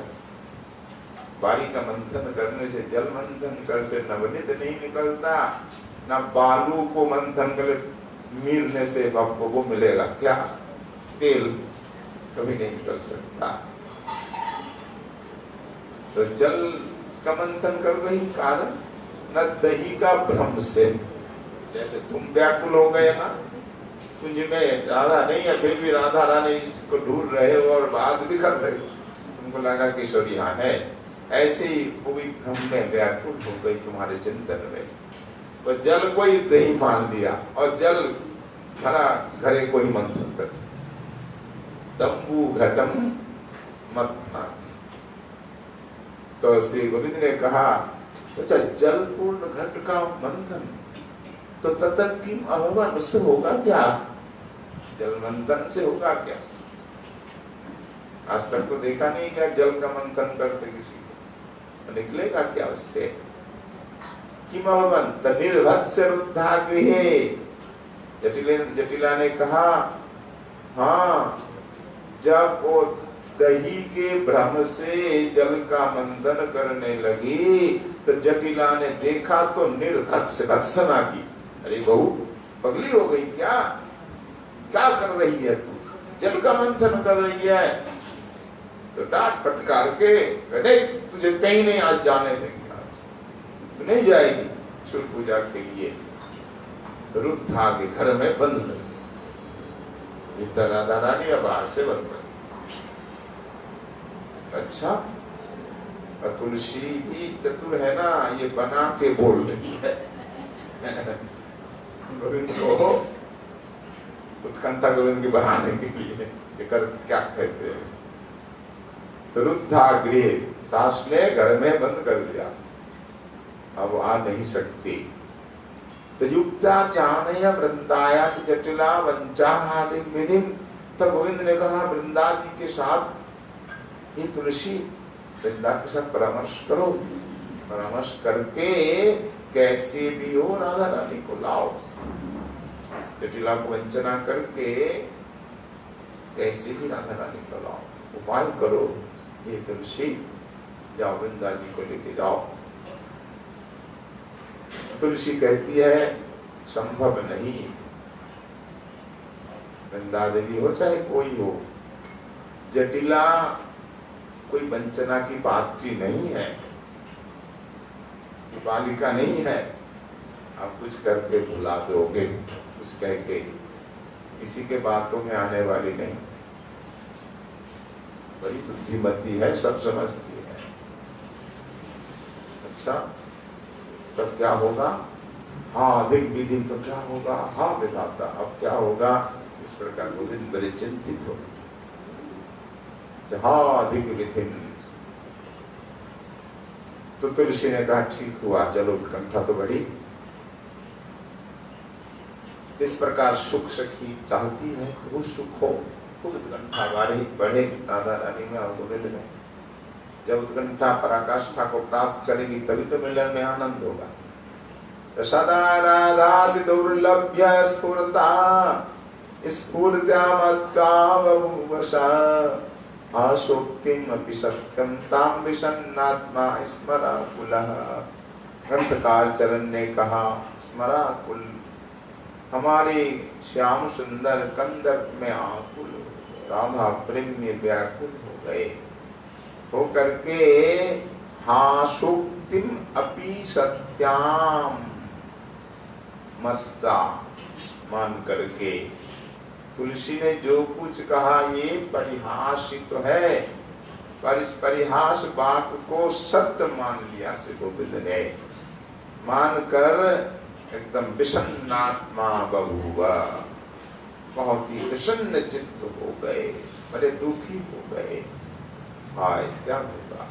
बारी का मंथन करने से, जल मंथन कर से नवनीत नहीं निकलता, ना बालू को मंथन कर मीरने से आपको वो मिलेगा क्या, तेल कभी नहीं निकल सकता। तो जल का मंथन कर रही कारण न दही का भ्रम से, जैसे तुम व्याकुल हो गए ना, कुंज में राधा नहीं है फिर भी राधा रानी इसको ढूंढ रहे हो और बात भी कर रहे हो, तुमको लगा किशोर यहाँ है, ऐसे ही वो भी भ्रम में व्याकुल हो गई तुम्हारे चिंतन में। तो जल को ही दही मान लिया और जल भरा घरे को ही मंथन कर, तंबू घटम मत। तो श्री गोविंद ने कहा अच्छा जल पूर्ण घट का मंथन, तो ततक की अहवान उससे होगा क्या, जल मंथन से होगा क्या। आज तक तो देखा नहीं क्या जल का मंथन करते किसी को, तो निकलेगा क्या उससे। किम अहवान निर्भत्स्य रुद्धा गृहे, जटिला ने कहा हाँ, जब वो दही के भ्रम से जल का मंथन करने लगी तो जटिला ने देखा तो निर्भत्स भत्सना की, अरे बहू पगली हो गई क्या, क्या कर रही है तू, जल का मंथन कर रही है। तो डांट फटकार के अरे तुझे कहीं नहीं आज जाने देंगे, आज तू नहीं जाएगी सूर्य पूजा के लिए। तो रुद्धा के घर में बंद कर दिया, राधा रानी अब बाहर से बंद कर। अच्छा, और तुलसी भी चतुर है ना, ये बना के बोल रही है गोविंद को उत्कंठा गोविंद की बढ़ाने के लिए कर क्या कहते हैं। तो रुद्धा गृह, सास ने घर में बंद कर दिया, अब आ नहीं सकती। तो युक्ता चानय वृंदाया जटिला वंचा आदि विधि। तब गोविंद ने कहा वृंदा जी के साथ, ये तुलसी वृंदा के साथ परामर्श करो, परामर्श करके कैसे भी हो राधा रानी को लाओ, जटिला को वंचना करके कैसे भी राधा रानी को लाओ, उपाय करो। ये तुलसी जाओ वृंदा जी को लेके जाओ। तुलसी कहती है संभव नहीं, वृंदा देवी हो चाहे कोई हो, जटिला कोई वंचना की बातचीत नहीं है, बालिका नहीं है, आप कुछ करके भुला दोगे, कुछ कह के किसी के बातों में आने वाली नहीं, बड़ी बुद्धिमती है, सब समझती है। अच्छा तब क्या होगा, हाँ अधिक विधि तो क्या होगा, हाँ विधाता अब क्या होगा। इस प्रकार गोविंद बड़े चिंतित हो, हाँ अधिक विधि। तो तुलसी ने कहा ठीक हुआ, चलो उत्कंठा तो बढ़ी। इस प्रकार सुख सखी चाहती है वो सुख हो, खूब उत्कंठा बढ़े राधा रानी में और गोविंद में। जब उत्कंठा पराकाष्ठा को प्राप्त करेगी तभी तो मिलन में आनंद होगा। तो सदा राधाति दुर्लभ्य स्फुरता स्फूर्त्या मत्काववशा आशोक्तिम अपि सत्यम ताम विषन्नात्मा स्मराकुलः। ग्रंथकार चरण ने कहा, स्मराकुल, हमारे श्याम सुंदर कंदर्प में आकुल राधा प्रेम में व्याकुल हो गए, हो करके हाशोक्तिम अपि सत्याम मत्ता मान करके, तुलसी ने जो कुछ कहा ये परिहास तो है, पर इस परिहास बात को सत्य मान लिया से गोविंद ने, मानकर एकदम विषन्नात्मा बभूवा, बहुत ही विषन्न चित्त हो गए, बड़े दुखी हो गए। हाय क्या होगा,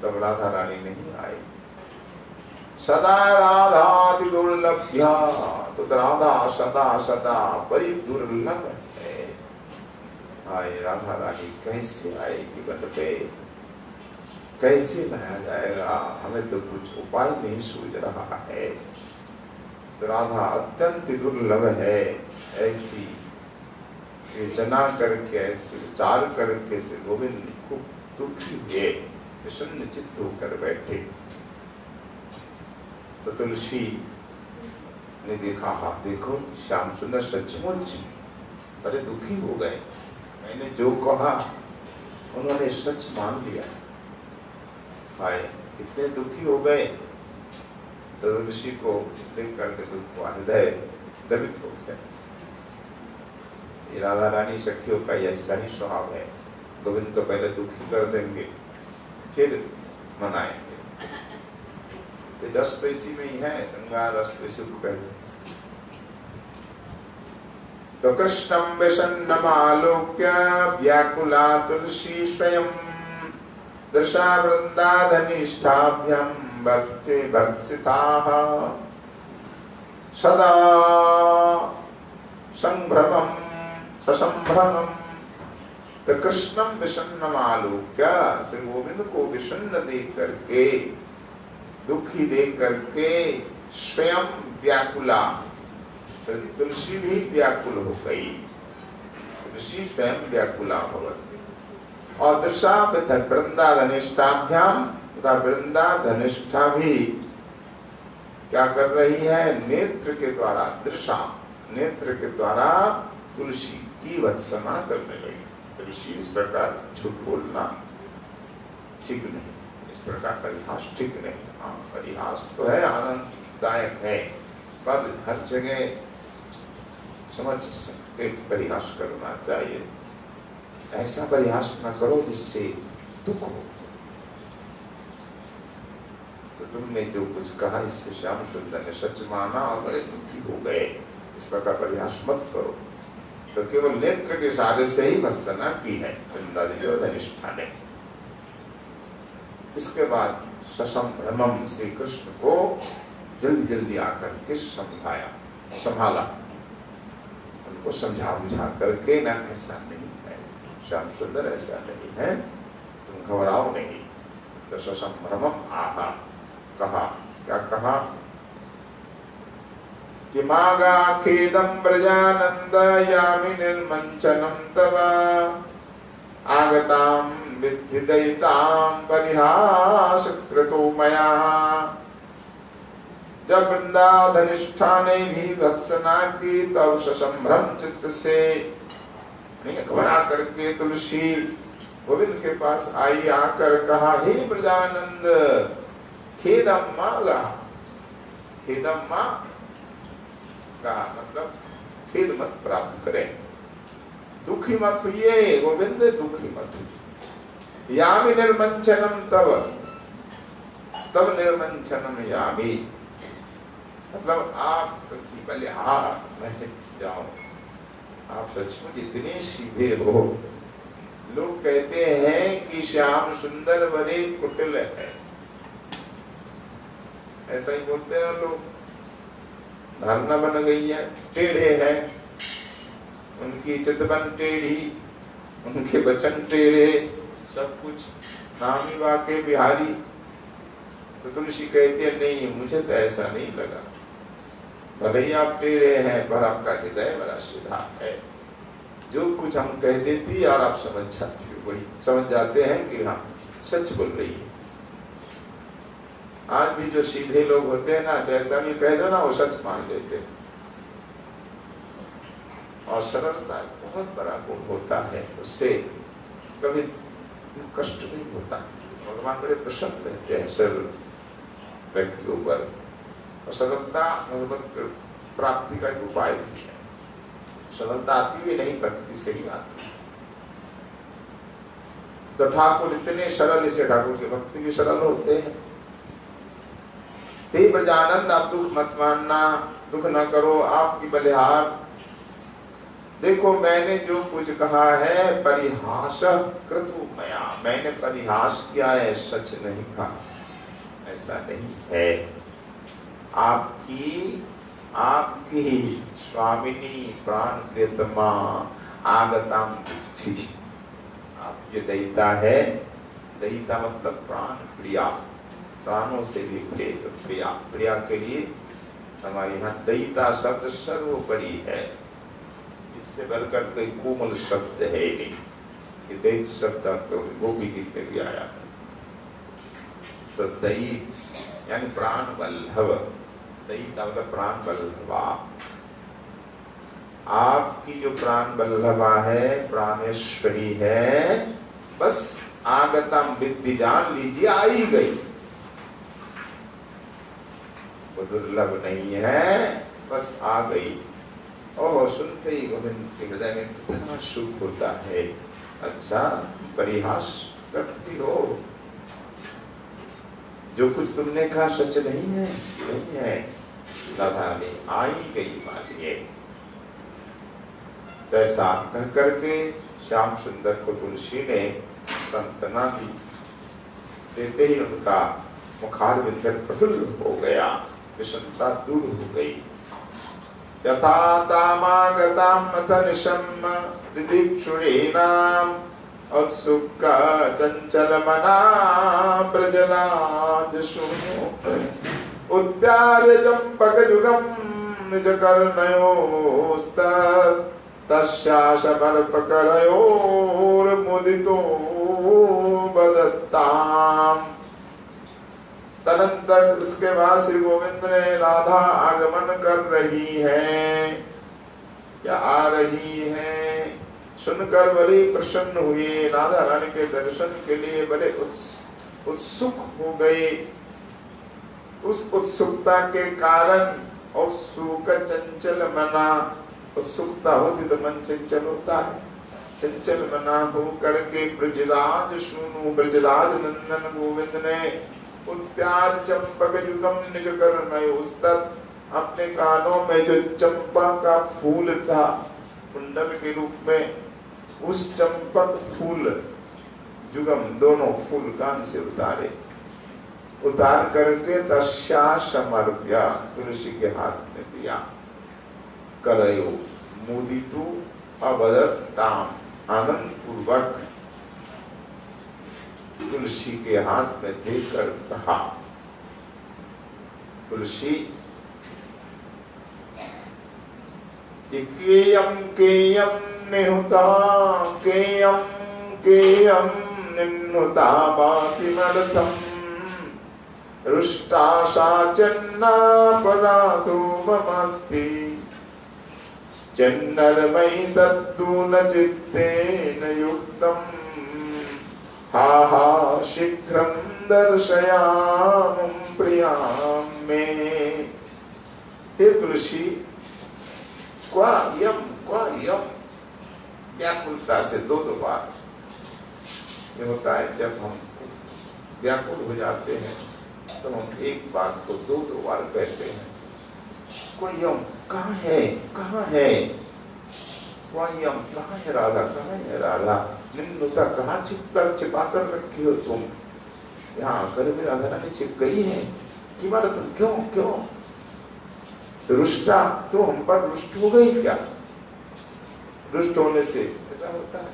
तब राधा रानी नहीं आई। सदा राधाति दुर्लभ्या, तो राधा सदा सदा बड़ी दुर्लभ है। हाय राधा रानी कैसे आएगी बन पे, कैसे लाया जाएगा, हमें तो कुछ उपाय नहीं सूझ रहा है। तो राधा अत्यंत दुर्लभ है, ऐसी योजना करके, ऐसे विचार करके से गोविंद खूब दुखी हुए, विषन्न चित्त होकर बैठे। तो तुलसी ने देखा, हाँ देखो श्याम सुंदर सचमुच बड़े दुखी हो गए, मैंने जो कहा उन्होंने सच मान लिया। हाय इतने दुखी हो गए, तो ऋषि को देख करके दुख को हृदय दबित हो गया। राधा रानी सखियों का ऐसा ही स्वभाव है, गोविंद को पहले दुखी कर देंगे फिर मनाएंगे। ये 10 तो इसी में ही है, श्रृंगार रस सुख पहले। तो कृष्णं विषन्नमालोक्य व्याकुला तुलसी स्वयं दृशा वृंदाधनिष्ठाभ्यं भक्ति भर्त्सिताः सदा संभ्रमं ससंभ्रमं। तो कृष्णं विषन्नमालोक्य, श्री गोविंद को विषन्न देख करके, दुखी देख करके, स्वयं व्याकुला, तुलसी भी व्याकुल हो गई। तुलसी स्वयं व्याकुला भवति। और दृशा वृंदाधनिष्ठाभ्याम, तथा वृंदाधनिष्ठा भी क्या कर रही है, नेत्र के द्वारा, दृशा नेत्र के द्वारा तुलसी की वत्सना करने लगी। तुलसी इस प्रकार झूठ बोलना ठीक नहीं, इस प्रकार परिहास ठीक नहीं। हाँ परिहास तो है, आनंददायक है, पर हर जगह समझ के परिहास करना चाहिए। ऐसा परिहास न करो जिससे दुख हो। तो तुमने जो कुछ कहा इससे श्याम सुंदर ने सच माना और बड़े दुखी हो गए, इस प्रकार परिहास मत करो। तो केवल नेत्र के सहारे से ही भत्सना की है वृंदाधनिष्ठा ने। इसके बाद ससंभ्रमम श्री कृष्ण को जल्दी जल्दी आकर के समझाया, संभाला, उनको समझा बुझा करके, ना ऐसा नहीं है श्याम सुंदर, ऐसा नहीं है, तुम घबराओ नहीं। तो ससंभ्रमम आहा, कहा, क्या कहा कि मागा खेदं ब्रजानंद यामि निर्मंचनं तव आगतां विद्धिदयितां परिहास कृतो मया। जब वृंदाधनिष्ठा ने भी भत्सना की तब ससंभ्रम चित्त से घबरा करके तुलसी गोविंद के पास आई, आकर कहा, हे ब्रजानंद खेदं मागा, खेदं मा का मतलब खेद मत प्राप्त करें, दुखी मत हुई गोविंद, दुखी मत हुई। यामि निर्मंचनम तव, तब निर्मंचनम यामि, मतलब आप की बलिहार मैं जाऊं, आप सचमुच इतने सीधे हो। लोग कहते हैं कि श्याम सुंदर बड़े कुटिल है, ऐसा ही बोलते हैं लोग। धारणा बन गई है, टेढ़े हैं, उनकी चितवन टेढ़ी, उनके वचन टेढ़े, सब कुछ नामी वाके बिहारी। तो तुलसी कहती है नहीं, मुझे तो ऐसा नहीं लगा, भले ही आप ले रहे हैं पर आपका हृदय बड़ा सीधा है। जो कुछ हम कह देती और आप समझ जाती हो, वही समझ जाते हैं कि हाँ सच बोल रही है। आज भी जो सीधे लोग होते हैं ना, जैसा भी कह दो ना वो सच मान लेते हैं। और सरलता बहुत बड़ा गुण होता है, उससे कभी कष्ट नहीं होता। भगवान बड़े प्रसन्न रहते हैं सरल व्यक्तियों पर। और सरलता भगवत प्राप्ति का एक उपाय भी है। सरलता आती भी नहीं, प्रकृति से ही आती है। तो ठाकुर इतने सरल, इसके ठाकुर के भक्ति भी सरल होते हैं। हे प्रजानंद, आप दुख मत मानना, दुख न करो, आपकी बलिहार। देखो मैंने जो कुछ कहा है परिहास कृतु मया, मैंने परिहास किया है, सच नहीं कहा, ऐसा नहीं है। आपकी स्वामिनी प्राण प्रियतमा आगताम बुद्धि, आप ये दयिता है, दयिता मतलब प्राण प्रिया, प्राणों से भी प्रिया, प्रिया के लिए हमारे यहाँ दयिता शब्द सर्वोपरि है। इससे बढ़कर कोई कोमल शब्द है नहीं। ये दैत शब्द गोपी गीत में भी आया है। तो दैत यानी प्राण वल्लभ, दैत मतलब प्राण वल्लभा। आपकी जो प्राण वल्लभा है, प्राणेश्वरी है, बस आगतम विद्धि, जान लीजिए आई गई। वो दुर्लभ नहीं है, बस आ गई। ओह, सुनते ही गोविंद के हृदय में कितना सुख होता है। अच्छा, परिहास करती हो, जो कुछ तुमने कहा सच नहीं है, नहीं है। राधा ने आई गई मानिए। तैसा कह करके श्याम सुंदर को तुलसी ने संतना दी। देते ही उनका मुखारविंद प्रफुल्ल हो गया, विषमता दूर हो गई। यथा तामागतां मतनिशम् दिदिक्षुरीणाम् उत्सुका चञ्चलमना प्रजनादशु उद्यार्य चम्पकयुगं निजकर्णयोस्तस्याशमर्पकरयोर्मुदितो बदत्ताम्। तदंतर उसके बाद श्री गोविंद ने राधा आगमन कर रही है या आ रही है सुनकर बड़े प्रसन्न हुए। राधा रानी के दर्शन के लिए बड़े उत्सुक हो गए। उस उत्सुकता के कारण उत्सुक चंचल मना, उत्सुकता होती तो मन चंचल होता है। चंचल मना हो करके ब्रजराज सुनु, ब्रजराज नंदन गोविंद ने उद्यान चंपक युगम निज कर्णयोस्तत्, अपने कानों में जो चंपा का फूल था कुंडल के रूप में, उस चंपक फूल जुगम, दोनों फूल कान से उतारे। उतार करके तस्या समर्प्य, तुलसी के हाथ में दिया। करयो मुदितु अवदत्ताम, आनंद पूर्वक तुलसी के हाथ में देकर कहा। तुलसी केयम केयम निहुता, केयम केयम निन्नुता बातिमर्थम रुष्टाशा चन्नापराधो ममस्ति चन्नरमयि तद्दून चित्तेन युक्तम् हा हा शीघ्रं दर्शयामं प्रियां मे। हे तुलसी, क्वायम व्याकुलता से दो बार ये होता है। जब हम व्याकुल हो जाते हैं तो हम एक बात को दो बार कहते हैं। क्वायम कहाँ है, कहाँ है, क्वायम कहाँ है राधा, कहाँ है राधा। निन्नुता कहाँ छिपा कर रखी हो तुम, यहाँ आकर भी राधा रानी छिप गई है। क्यों क्यों रुष्टा, क्यों हम पर रुष्ट हो गई क्या? रुष्ट होने से ऐसा होता है।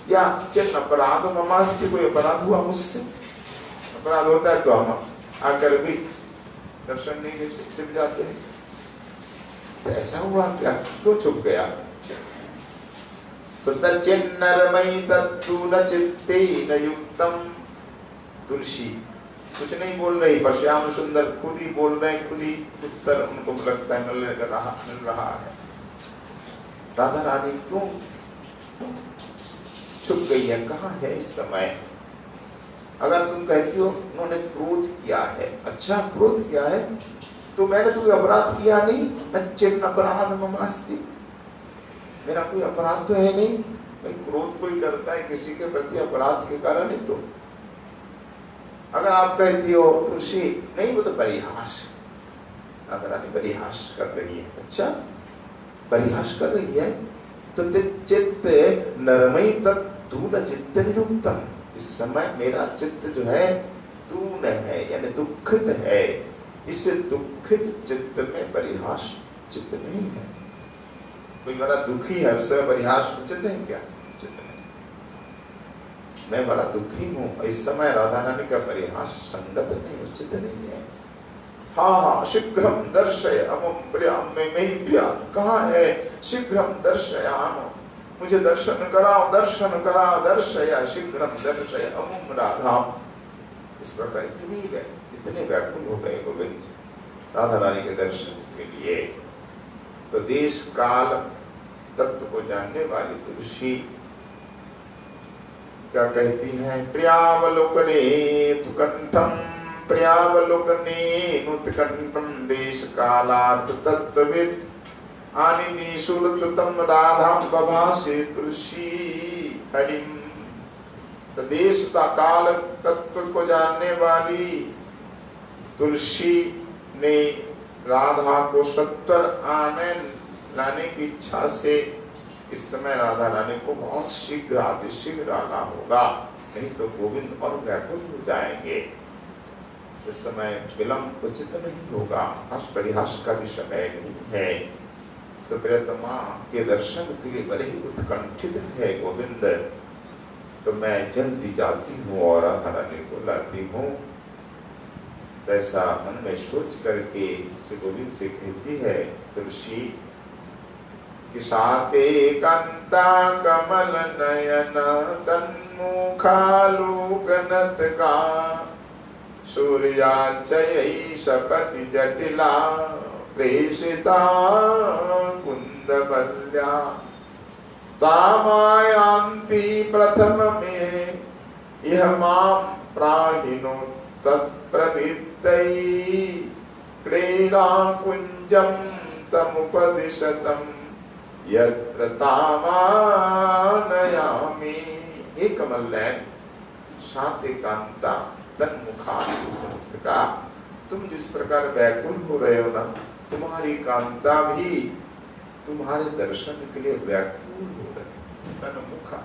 या चिन्ह अपराध ममास्ति, कोई अपराध हुआ मुझसे, अपराध होता है तो हम आकर भी दर्शन नहीं देते, चुप जाते हैं। तो ऐसा हुआ क्या, क्यों चुप गया? तो तच्चिन्नरमयि तत्तु न चित्ते न युक्तम। तुलसी कुछ नहीं बोल रही, पर श्याम सुंदर खुद ही बोल रहे हैं, खुद ही उत्तर उनको लगता है मिल रहा है। राधा रानी क्यों छुप गई है, कहाँ है इस समय? अगर तुम कहती हो उन्होंने क्रोध किया है, अच्छा क्रोध किया है, तो मैंने कोई अपराध किया नहीं, नच्चिन्न अपराध ममास्ति, मेरा कोई अपराध तो है नहीं। भाई क्रोध कोई करता है किसी के प्रति अपराध के कारण ही तो। अगर आप कहती हो तुलसी नहीं, वो तो परिहास, राधा रानी परिहास कर रही है, अच्छा परिहास कर रही है, तो चित्त नरमई तत्तु न चित्त निरुक्तम, इस समय मेरा चित्त जो है तून है, यानी दुखित है, इस दुखित चित्त में परिहास चित्त नहीं है। कोई बड़ा दुखी है, उससे परिहास चित्त है क्या? चित्त नहीं। मैं बड़ा दुखी हूँ, इस समय राधा रानी का परिहास संगत नहीं, उचित नहीं है। हाँ शीघ्रम दर्शय अमुम प्रियम, में मेरी प्रिया कहाँ है? शीघ्रम दर्शयाम, मुझे दर्शन कराओ, दर्शन कराओ, दर्शय शीघ्रम दर्शय अमुम राधा। इस प्रकार इतने व्याकुल हो गए गोविंद राधा रानी के दर्शन के लिए। तो देश काल तत्व को जानने वाली तुलसी क्या कहती है? प्रियावलोकने तुकंठम, प्रियावलोकने नुत्कंठम देश कालार्थ तत्वविद आनिनी सुलतम राधाम बभासे तुलसी हरिम। देश का काल तत्व को जानने वाली तुलसी ने राधा को सत्वर आने लाने की इच्छा से इस समय राधा रानी को बहुत शीघ्र अतिशीघ्र आना होगा, नहीं तो गोविंद और व्याकुल हो जाएंगे। इस समय विलंब उचित नहीं होगा, आज परिहास का भी समय नहीं है। तो प्रियतमा के दर्शन के लिए बड़े ही उत्कंठित है गोविंद, तो मैं जल्दी जाती हूँ और राधा रानी को लाती हूँ। ऐसा मन में सोच करके श्री गोविंद से कहती है तुलसी कि साते कांता कमल नयन तन्मुखालोकनत का सूर्याचय सपति जटिला प्रेषिता कुंदवल्या तामायांति प्रथम में यह माम प्राहिनो तत्प्रवृत्तै क्रीडा कुंजम तमुपदिशतम यत्र तामानयामि। हे कमल नयन शांति कांता तन्मुखा, तुम जिस प्रकार व्याकुल हो रहे हो ना, तुम्हारी कांता भी तुम्हारे दर्शन के लिए व्याकुल हो रहे। तन्मुखा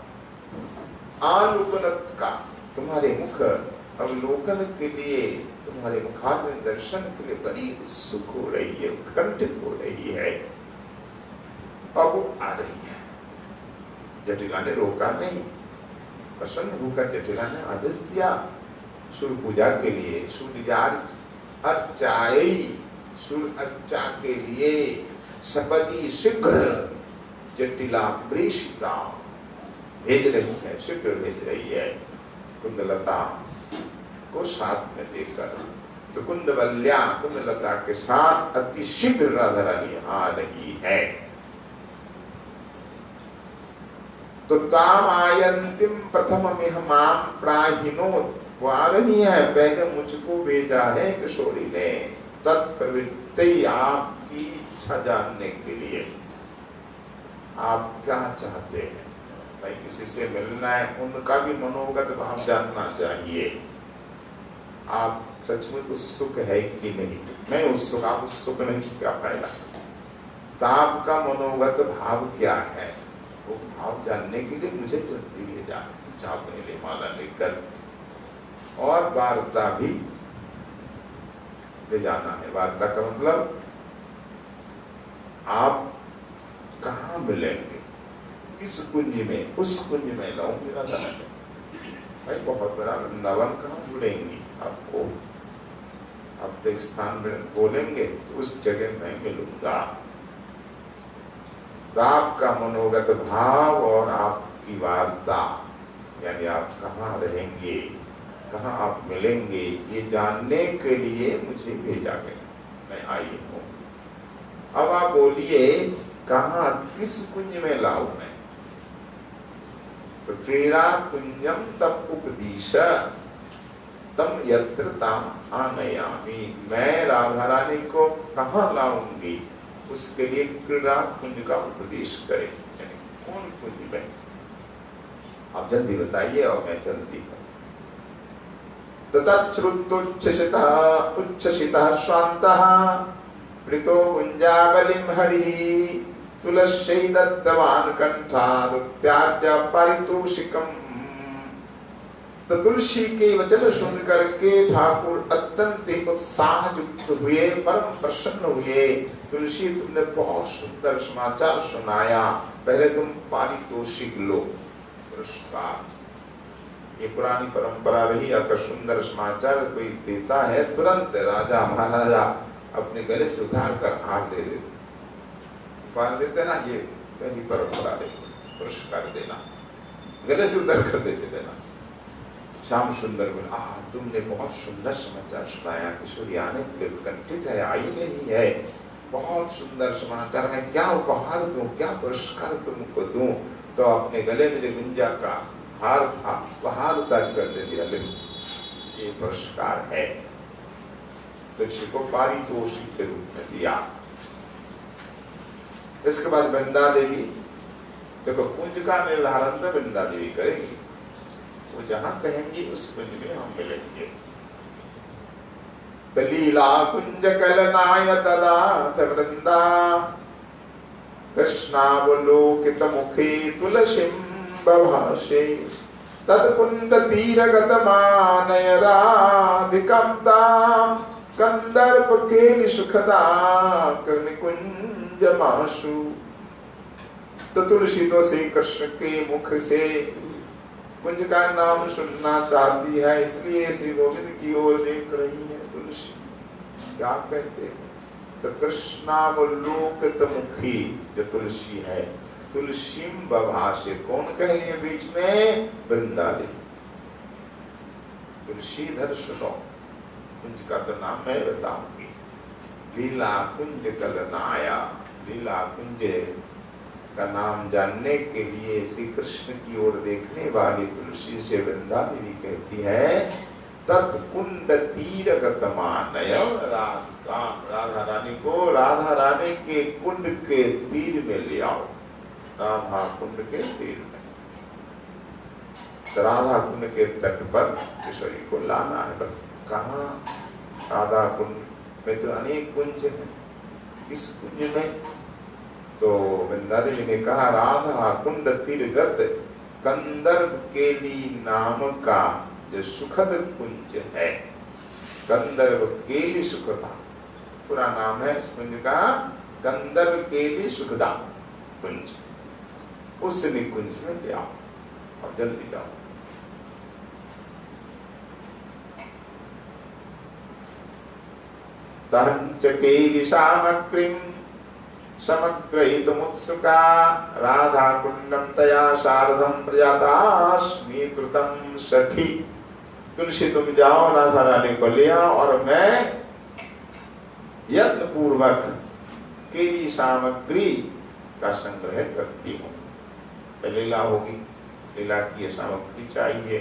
आलोकनत का, तुम्हारे मुख अवलोकन के लिए, तुम्हारे मुखार दर्शन के लिए बड़ी उत्सुक हो रही है, उत्कंठित हो रही है। अब आ रही है। जटिला ने रोका नहीं, प्रसन्न होकर जटिला ने आदेश दिया सूर्य पूजा के लिए, सूर्य अर्चा के लिए सपदी शीघ्र जटिला प्रेषिता भेज रही है, शीघ्र भेज रही है कुंदलता को साथ में देकर। तो कुंदवल्या कुंदलता के साथ अति शीघ्र राधा रानी आ रही है। तो ताम आयंतिम प्रथम में माम प्राहिनो, वो आ रही है, पहले मुझको भेजा है किशोरी ने तत्प्रवृत्ति, आपकी इच्छा जानने के लिए। आप क्या चाहते हैं? भाई किसी से मिलना है, उनका भी मनोगत भाव जानना चाहिए। आप सचमुच उत्सुक है कि नहीं? मैं उत्सुक, आप उत्सुक नहीं, क्या फायदा? तो आपका मनोगत भाव क्या है, वो भाव जानने के लिए मुझे जल्दी ले जाने ले माला लेकर, और वार्ता भी ले जाना है। वार्ता का मतलब आप कहाँ मिलेंगे, किस कुंज में, उस कुंज में लाऊंगी राधा रानी। भाई बहुत बड़ा वृंदावन, कहाँ ढूंढेंगी आपको? आप तो स्थान में बोलेंगे तो उस जगह में मिलूंगा। तो आपका मनोगत भाव और आपकी वार्ता, यानी आप कहाँ रहेंगे, कहाँ आप मिलेंगे, ये जानने के लिए मुझे भेजा गया, मैं आई हूँ। अब आप बोलिए कहाँ, किस कुंज में लाऊं मैं? तो क्रीड़ा कुंजम तम उपदिश तम यत्र ताम आनयामि। मैं राधा रानी को कहाँ लाऊंगी, उसके लिए क्रीड़ा कुंज का उपदेश करें। यानी कौन कुंज में? आप जल्दी बताइए और मैं जल्दी हूँ। ततच्छ्रुत्योच्छ्वसितः उच्छ्वसितः श्रान्तः प्रीतो कुञ्जावलिं हरिः तुलस्यै दत्तवान् कण्ठात् उत्याज्य पारितोषिकम्। तो तुलसी के वचन सुन करके ठाकुर अत्यंत उत्साह युक्त हुए, परम प्रसन्न हुए। तुलसी, तुमने बहुत सुंदर समाचार सुनाया, पहले तुम पारितोषिक लो, पुरस्कार। ये पुरानी परंपरा रही, अगर सुंदर समाचार कोई देता है तुरंत राजा महाराजा अपने गले से उतार कर हार ले लेते, उपहार देते ना, ये पहली परंपरा रही, पुरस्कार देना, गले से उतार कर देते देना। श्याम सुंदर बोला, तुमने बहुत सुंदर समाचार सुनाया, किशोरी आने के लिए उत्कंठित है, आई नहीं है, बहुत सुंदर समाचार, मैं क्या उपहार दूं, क्या पुरस्कार तुमको दूं? तो अपने गले में जो गुंजा का हार था, वह हार उतार कर दे दिया, ये पुरस्कार है। तो इसको पारितोषिक के रूप में दिया। इसके बाद वृंदा देवी, देखो कुंज का निर्धारण तो वृंदा देवी करेगी, वो जहां कहेंगी उस कुंज में हम मिलेंगे। लीला कुंज कलनाय तदा वृंदा कृष्णावलोकित मुखे तुलसीं बभाषे तत्कुंड तीरगत मानय राधिकां तां कंदर्प केलि सुखदा निकुंजमाशु। तो तुलसी तो श्री कृष्ण के मुख से कुंज का नाम सुनना चाहती है, इसलिए श्री गोविंद की ओर देख रही है। तुलसी क्या कहते हैं? तो कृष्णावलोकित मुखी जो तुलसी है, तुलसीम बभाषे, कौन कहेंगे बीच में? वृंदा देवी। तुलसीधर सुनो, कुंज का तो नाम मैं बताऊंगी। लीला कुंज कलनाया, लीला कुंज का नाम जानने के लिए श्री कृष्ण की ओर देखने वाली तुलसी से वृंदा देवी कहती है, तत्कुंड तीरगत मानय राधिका, राधा रानी को राधा रानी के कुंड के तीर में ले आओ, राधा कुंड के तीर में। तो राधा कुंड के तट पर किशोरी को लाना है, पर कहाँ? राधा कुंड में तो अनेक कुंज हैं, इस कुंज में तो वृंदा देवी ने कहा, राधा कुंड तीरगत कंदर्प केली नाम का जो सुखद कुंज है, कंदर्प केली सुखदा पूरा नाम है इस कुंज का, कंदर्प केली सुखदा कुंज, उस निकुंज में ले आओ और जल्दी जाओ। तहंच केली सामग्रीं समग्रहीतुमुत्सुका राधा कुंडम तया शारदं प्रजातास्मि कृतं सखी। तुलसी तुम जाओ, राधा रानी को ले आओ और मैं यत्न पूर्वक केली सामग्री का संग्रह करती हूँ। लीला होगी, लीला की सामग्री चाहिए,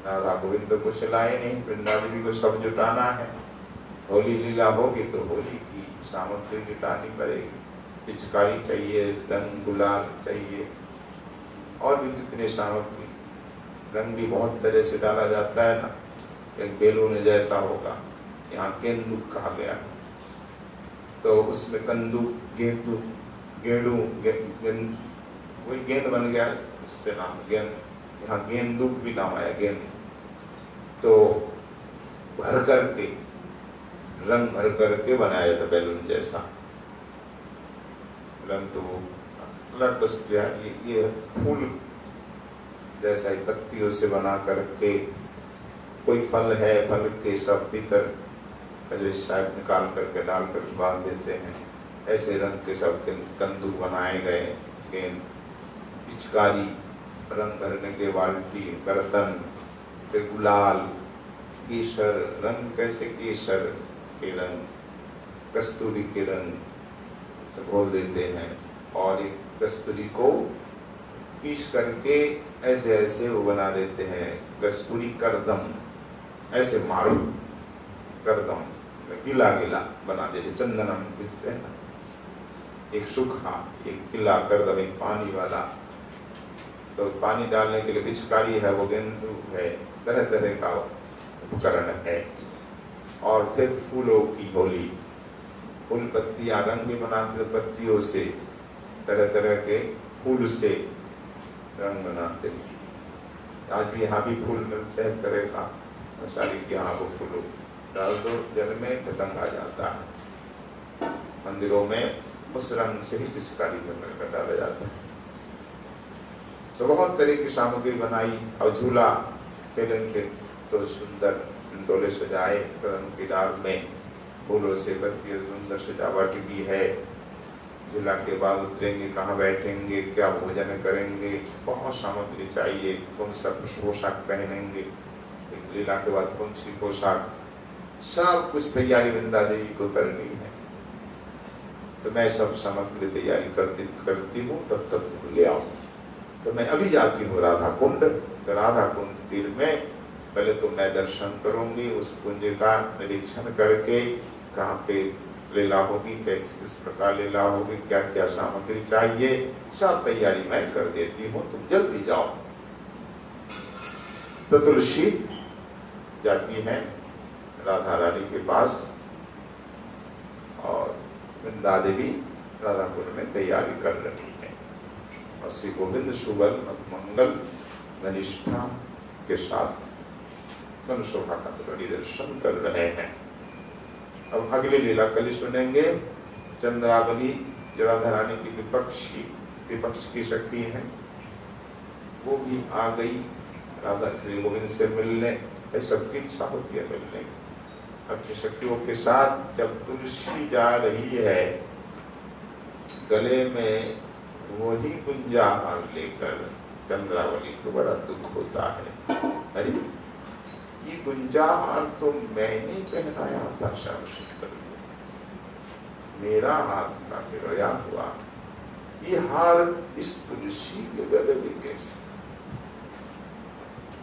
राधा गोविंद को चलाए नहीं, वृंदा देवी को सब जुटाना है। होली लीला होगी तो होली की सामग्री जुटानी पड़ेगी, पिचकारी चाहिए, रंग गुलाल चाहिए, और भी जितने सामग्री, रंग भी बहुत तरह से डाला जाता है ना, एक बेलून जैसा होगा, यहाँ केंदुक कहा गया, तो उसमें कंदुक, गेंदू, गेंडू, गेंद, वही गेंद बन गया, उससे नाम गेंद, यहाँ गेंदुक भी नाम आया, गेंद। तो भर करके, रंग भर करके बनाया जाता बैलून जैसा, रंग तो अलग वस्तु है। ये फूल जैसा ही पत्तियों से बना करके, कोई फल है, फल के सब भीतर जो हिस्सा निकाल करके डाल कर बांध देते हैं, ऐसे रंग के सब कंदू बनाए गए, गेंद, पिचकारी, रंग भरने के बाल्टी, बर्तन, फिर गुलाल, केसर, रंग कैसे केसर के रंग, कस्तूरी के रंग घोल देते हैं और एक कस्तूरी को पीस करके ऐसे ऐसे वो बना देते हैं, कस्तूरी करदम, ऐसे मारो करदम, गीला गीला बना देते, चंदन हम पीसते हैं ना, एक सूखा, एक गीला करदम, एक पानी वाला। तो पानी डालने के लिए पिचकारी है, वो गेंदू है, तरह तरह का उपकरण है। और फिर फूलों की होली, फूल पत्तियां, रंग भी बनाते हैं पत्तियों से, तरह तरह के फूल से रंग बनाते हैं। आज भी यहाँ भी फूल मिलते हैं तरह का, सारी के यहाँ वो फूल डाल दो जल में तो रंग आ जाता है। मंदिरों में उस रंग से ही पिचकारी में मिलकर डाला जाता है। तो बहुत तरह की सामग्री बनाई और झूला खेलेंगे तो सुंदर डोले सजाए, कदम की डाल में फूलों से पत्तियों सुंदर सजावट की है। झूला के बाद उतरेंगे, कहाँ बैठेंगे, क्या भोजन करेंगे, बहुत सामग्री चाहिए। कौन सब पोशाक पहनेंगे, लीला के बाद कौन सी पोशाक, सब कुछ तैयारी वृंदा देवी को करनी है। तो मैं सब सामग्री तैयारी करती हूँ, तब तक ले आओ। तो मैं अभी जाती हूँ राधा कुंड। तो राधा कुंड तीर में पहले तो मैं दर्शन करूंगी, उस कुंज का निरीक्षण करके कहाँ पे लीला होगी, कैसे किस प्रकार लीला होगी, क्या क्या सामग्री चाहिए, सब तैयारी मैं कर देती हूँ। तुम जल्दी जाओ। तो तुलसी जाती है राधा रानी के पास और वृंदा देवी राधा कुंड में तैयारी कर रही है। और श्री गोविंद सुबल मंगल घनिष्ठा के साथ शोभा का बड़ी दर्शन कर रहे हैं। अब अगली लीला कल सुनेंगे। चंद्रावली जो राधा रानी की विपक्ष की सखी है, वो भी आ गई राधा श्री गोविंद से मिलने। सबकी इच्छा होती है मिलने की अपनी सखियों के साथ। जब तुलसी जा रही है गले में वही गुंजा हार लेकर, चंद्रावली को बड़ा दुख होता है। अरे ये गुंजा हार तो मैंने पहनाया था श्याम सुंदर, मेरा हाथ का गिरोया हुआ, ये हार इस तुलसी के गले में कैसे?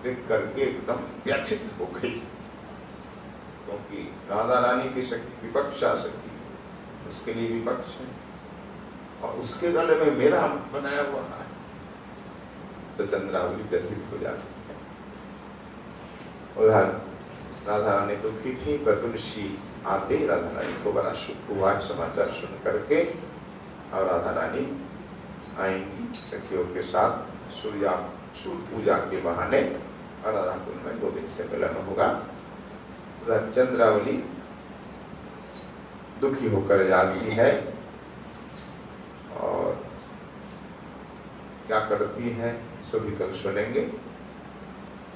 देख करके एकदम व्यथित हो गई, क्योंकि राधा रानी की शक्ति विपक्षा शक्ति, उसके लिए विपक्ष है और उसके गले में मेरा बनाया हुआ है। तो चंद्रावली व्यथित हो जाती है। उधर राधा रानी दुखी थी, पर तुलसी आते ही राधा रानी को बड़ा सुख हुआ समाचार सुन करके। और राधा रानी आएंगी सखियों के साथ सूर्य पूजा के बहाने और राधा कुंड में गोविंद से मिलन होगा। उधर चंद्रावली दुखी होकर जाती है और क्या करती है सो भी कल सुनेंगे।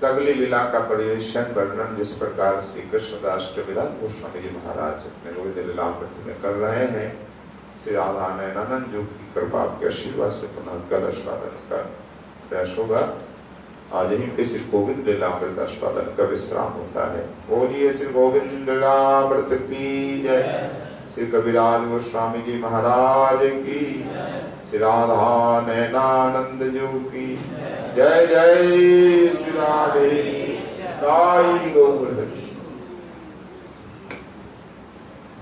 अगली लीला का परिवेशन वर्णन जिस प्रकार से कृष्णदास कविराज गोस्वामी जी महाराज अपने गोविंद लीलामृत में कर रहे हैं, श्री राधा नयनानंद जो की कृपा के आशीर्वाद से पुनः कल आस्वादन का प्रयास होगा। आज ही पे श्री गोविंद लीलामृत आस्वादन का विश्राम होता है। बोलिए श्री गोविंद लीलामृत की जय, श्री कविराज गोस्वामी जी महाराज की, श्री राधा नयनानंद जो की जय। जय श्री राधे, गाई गौर हरि।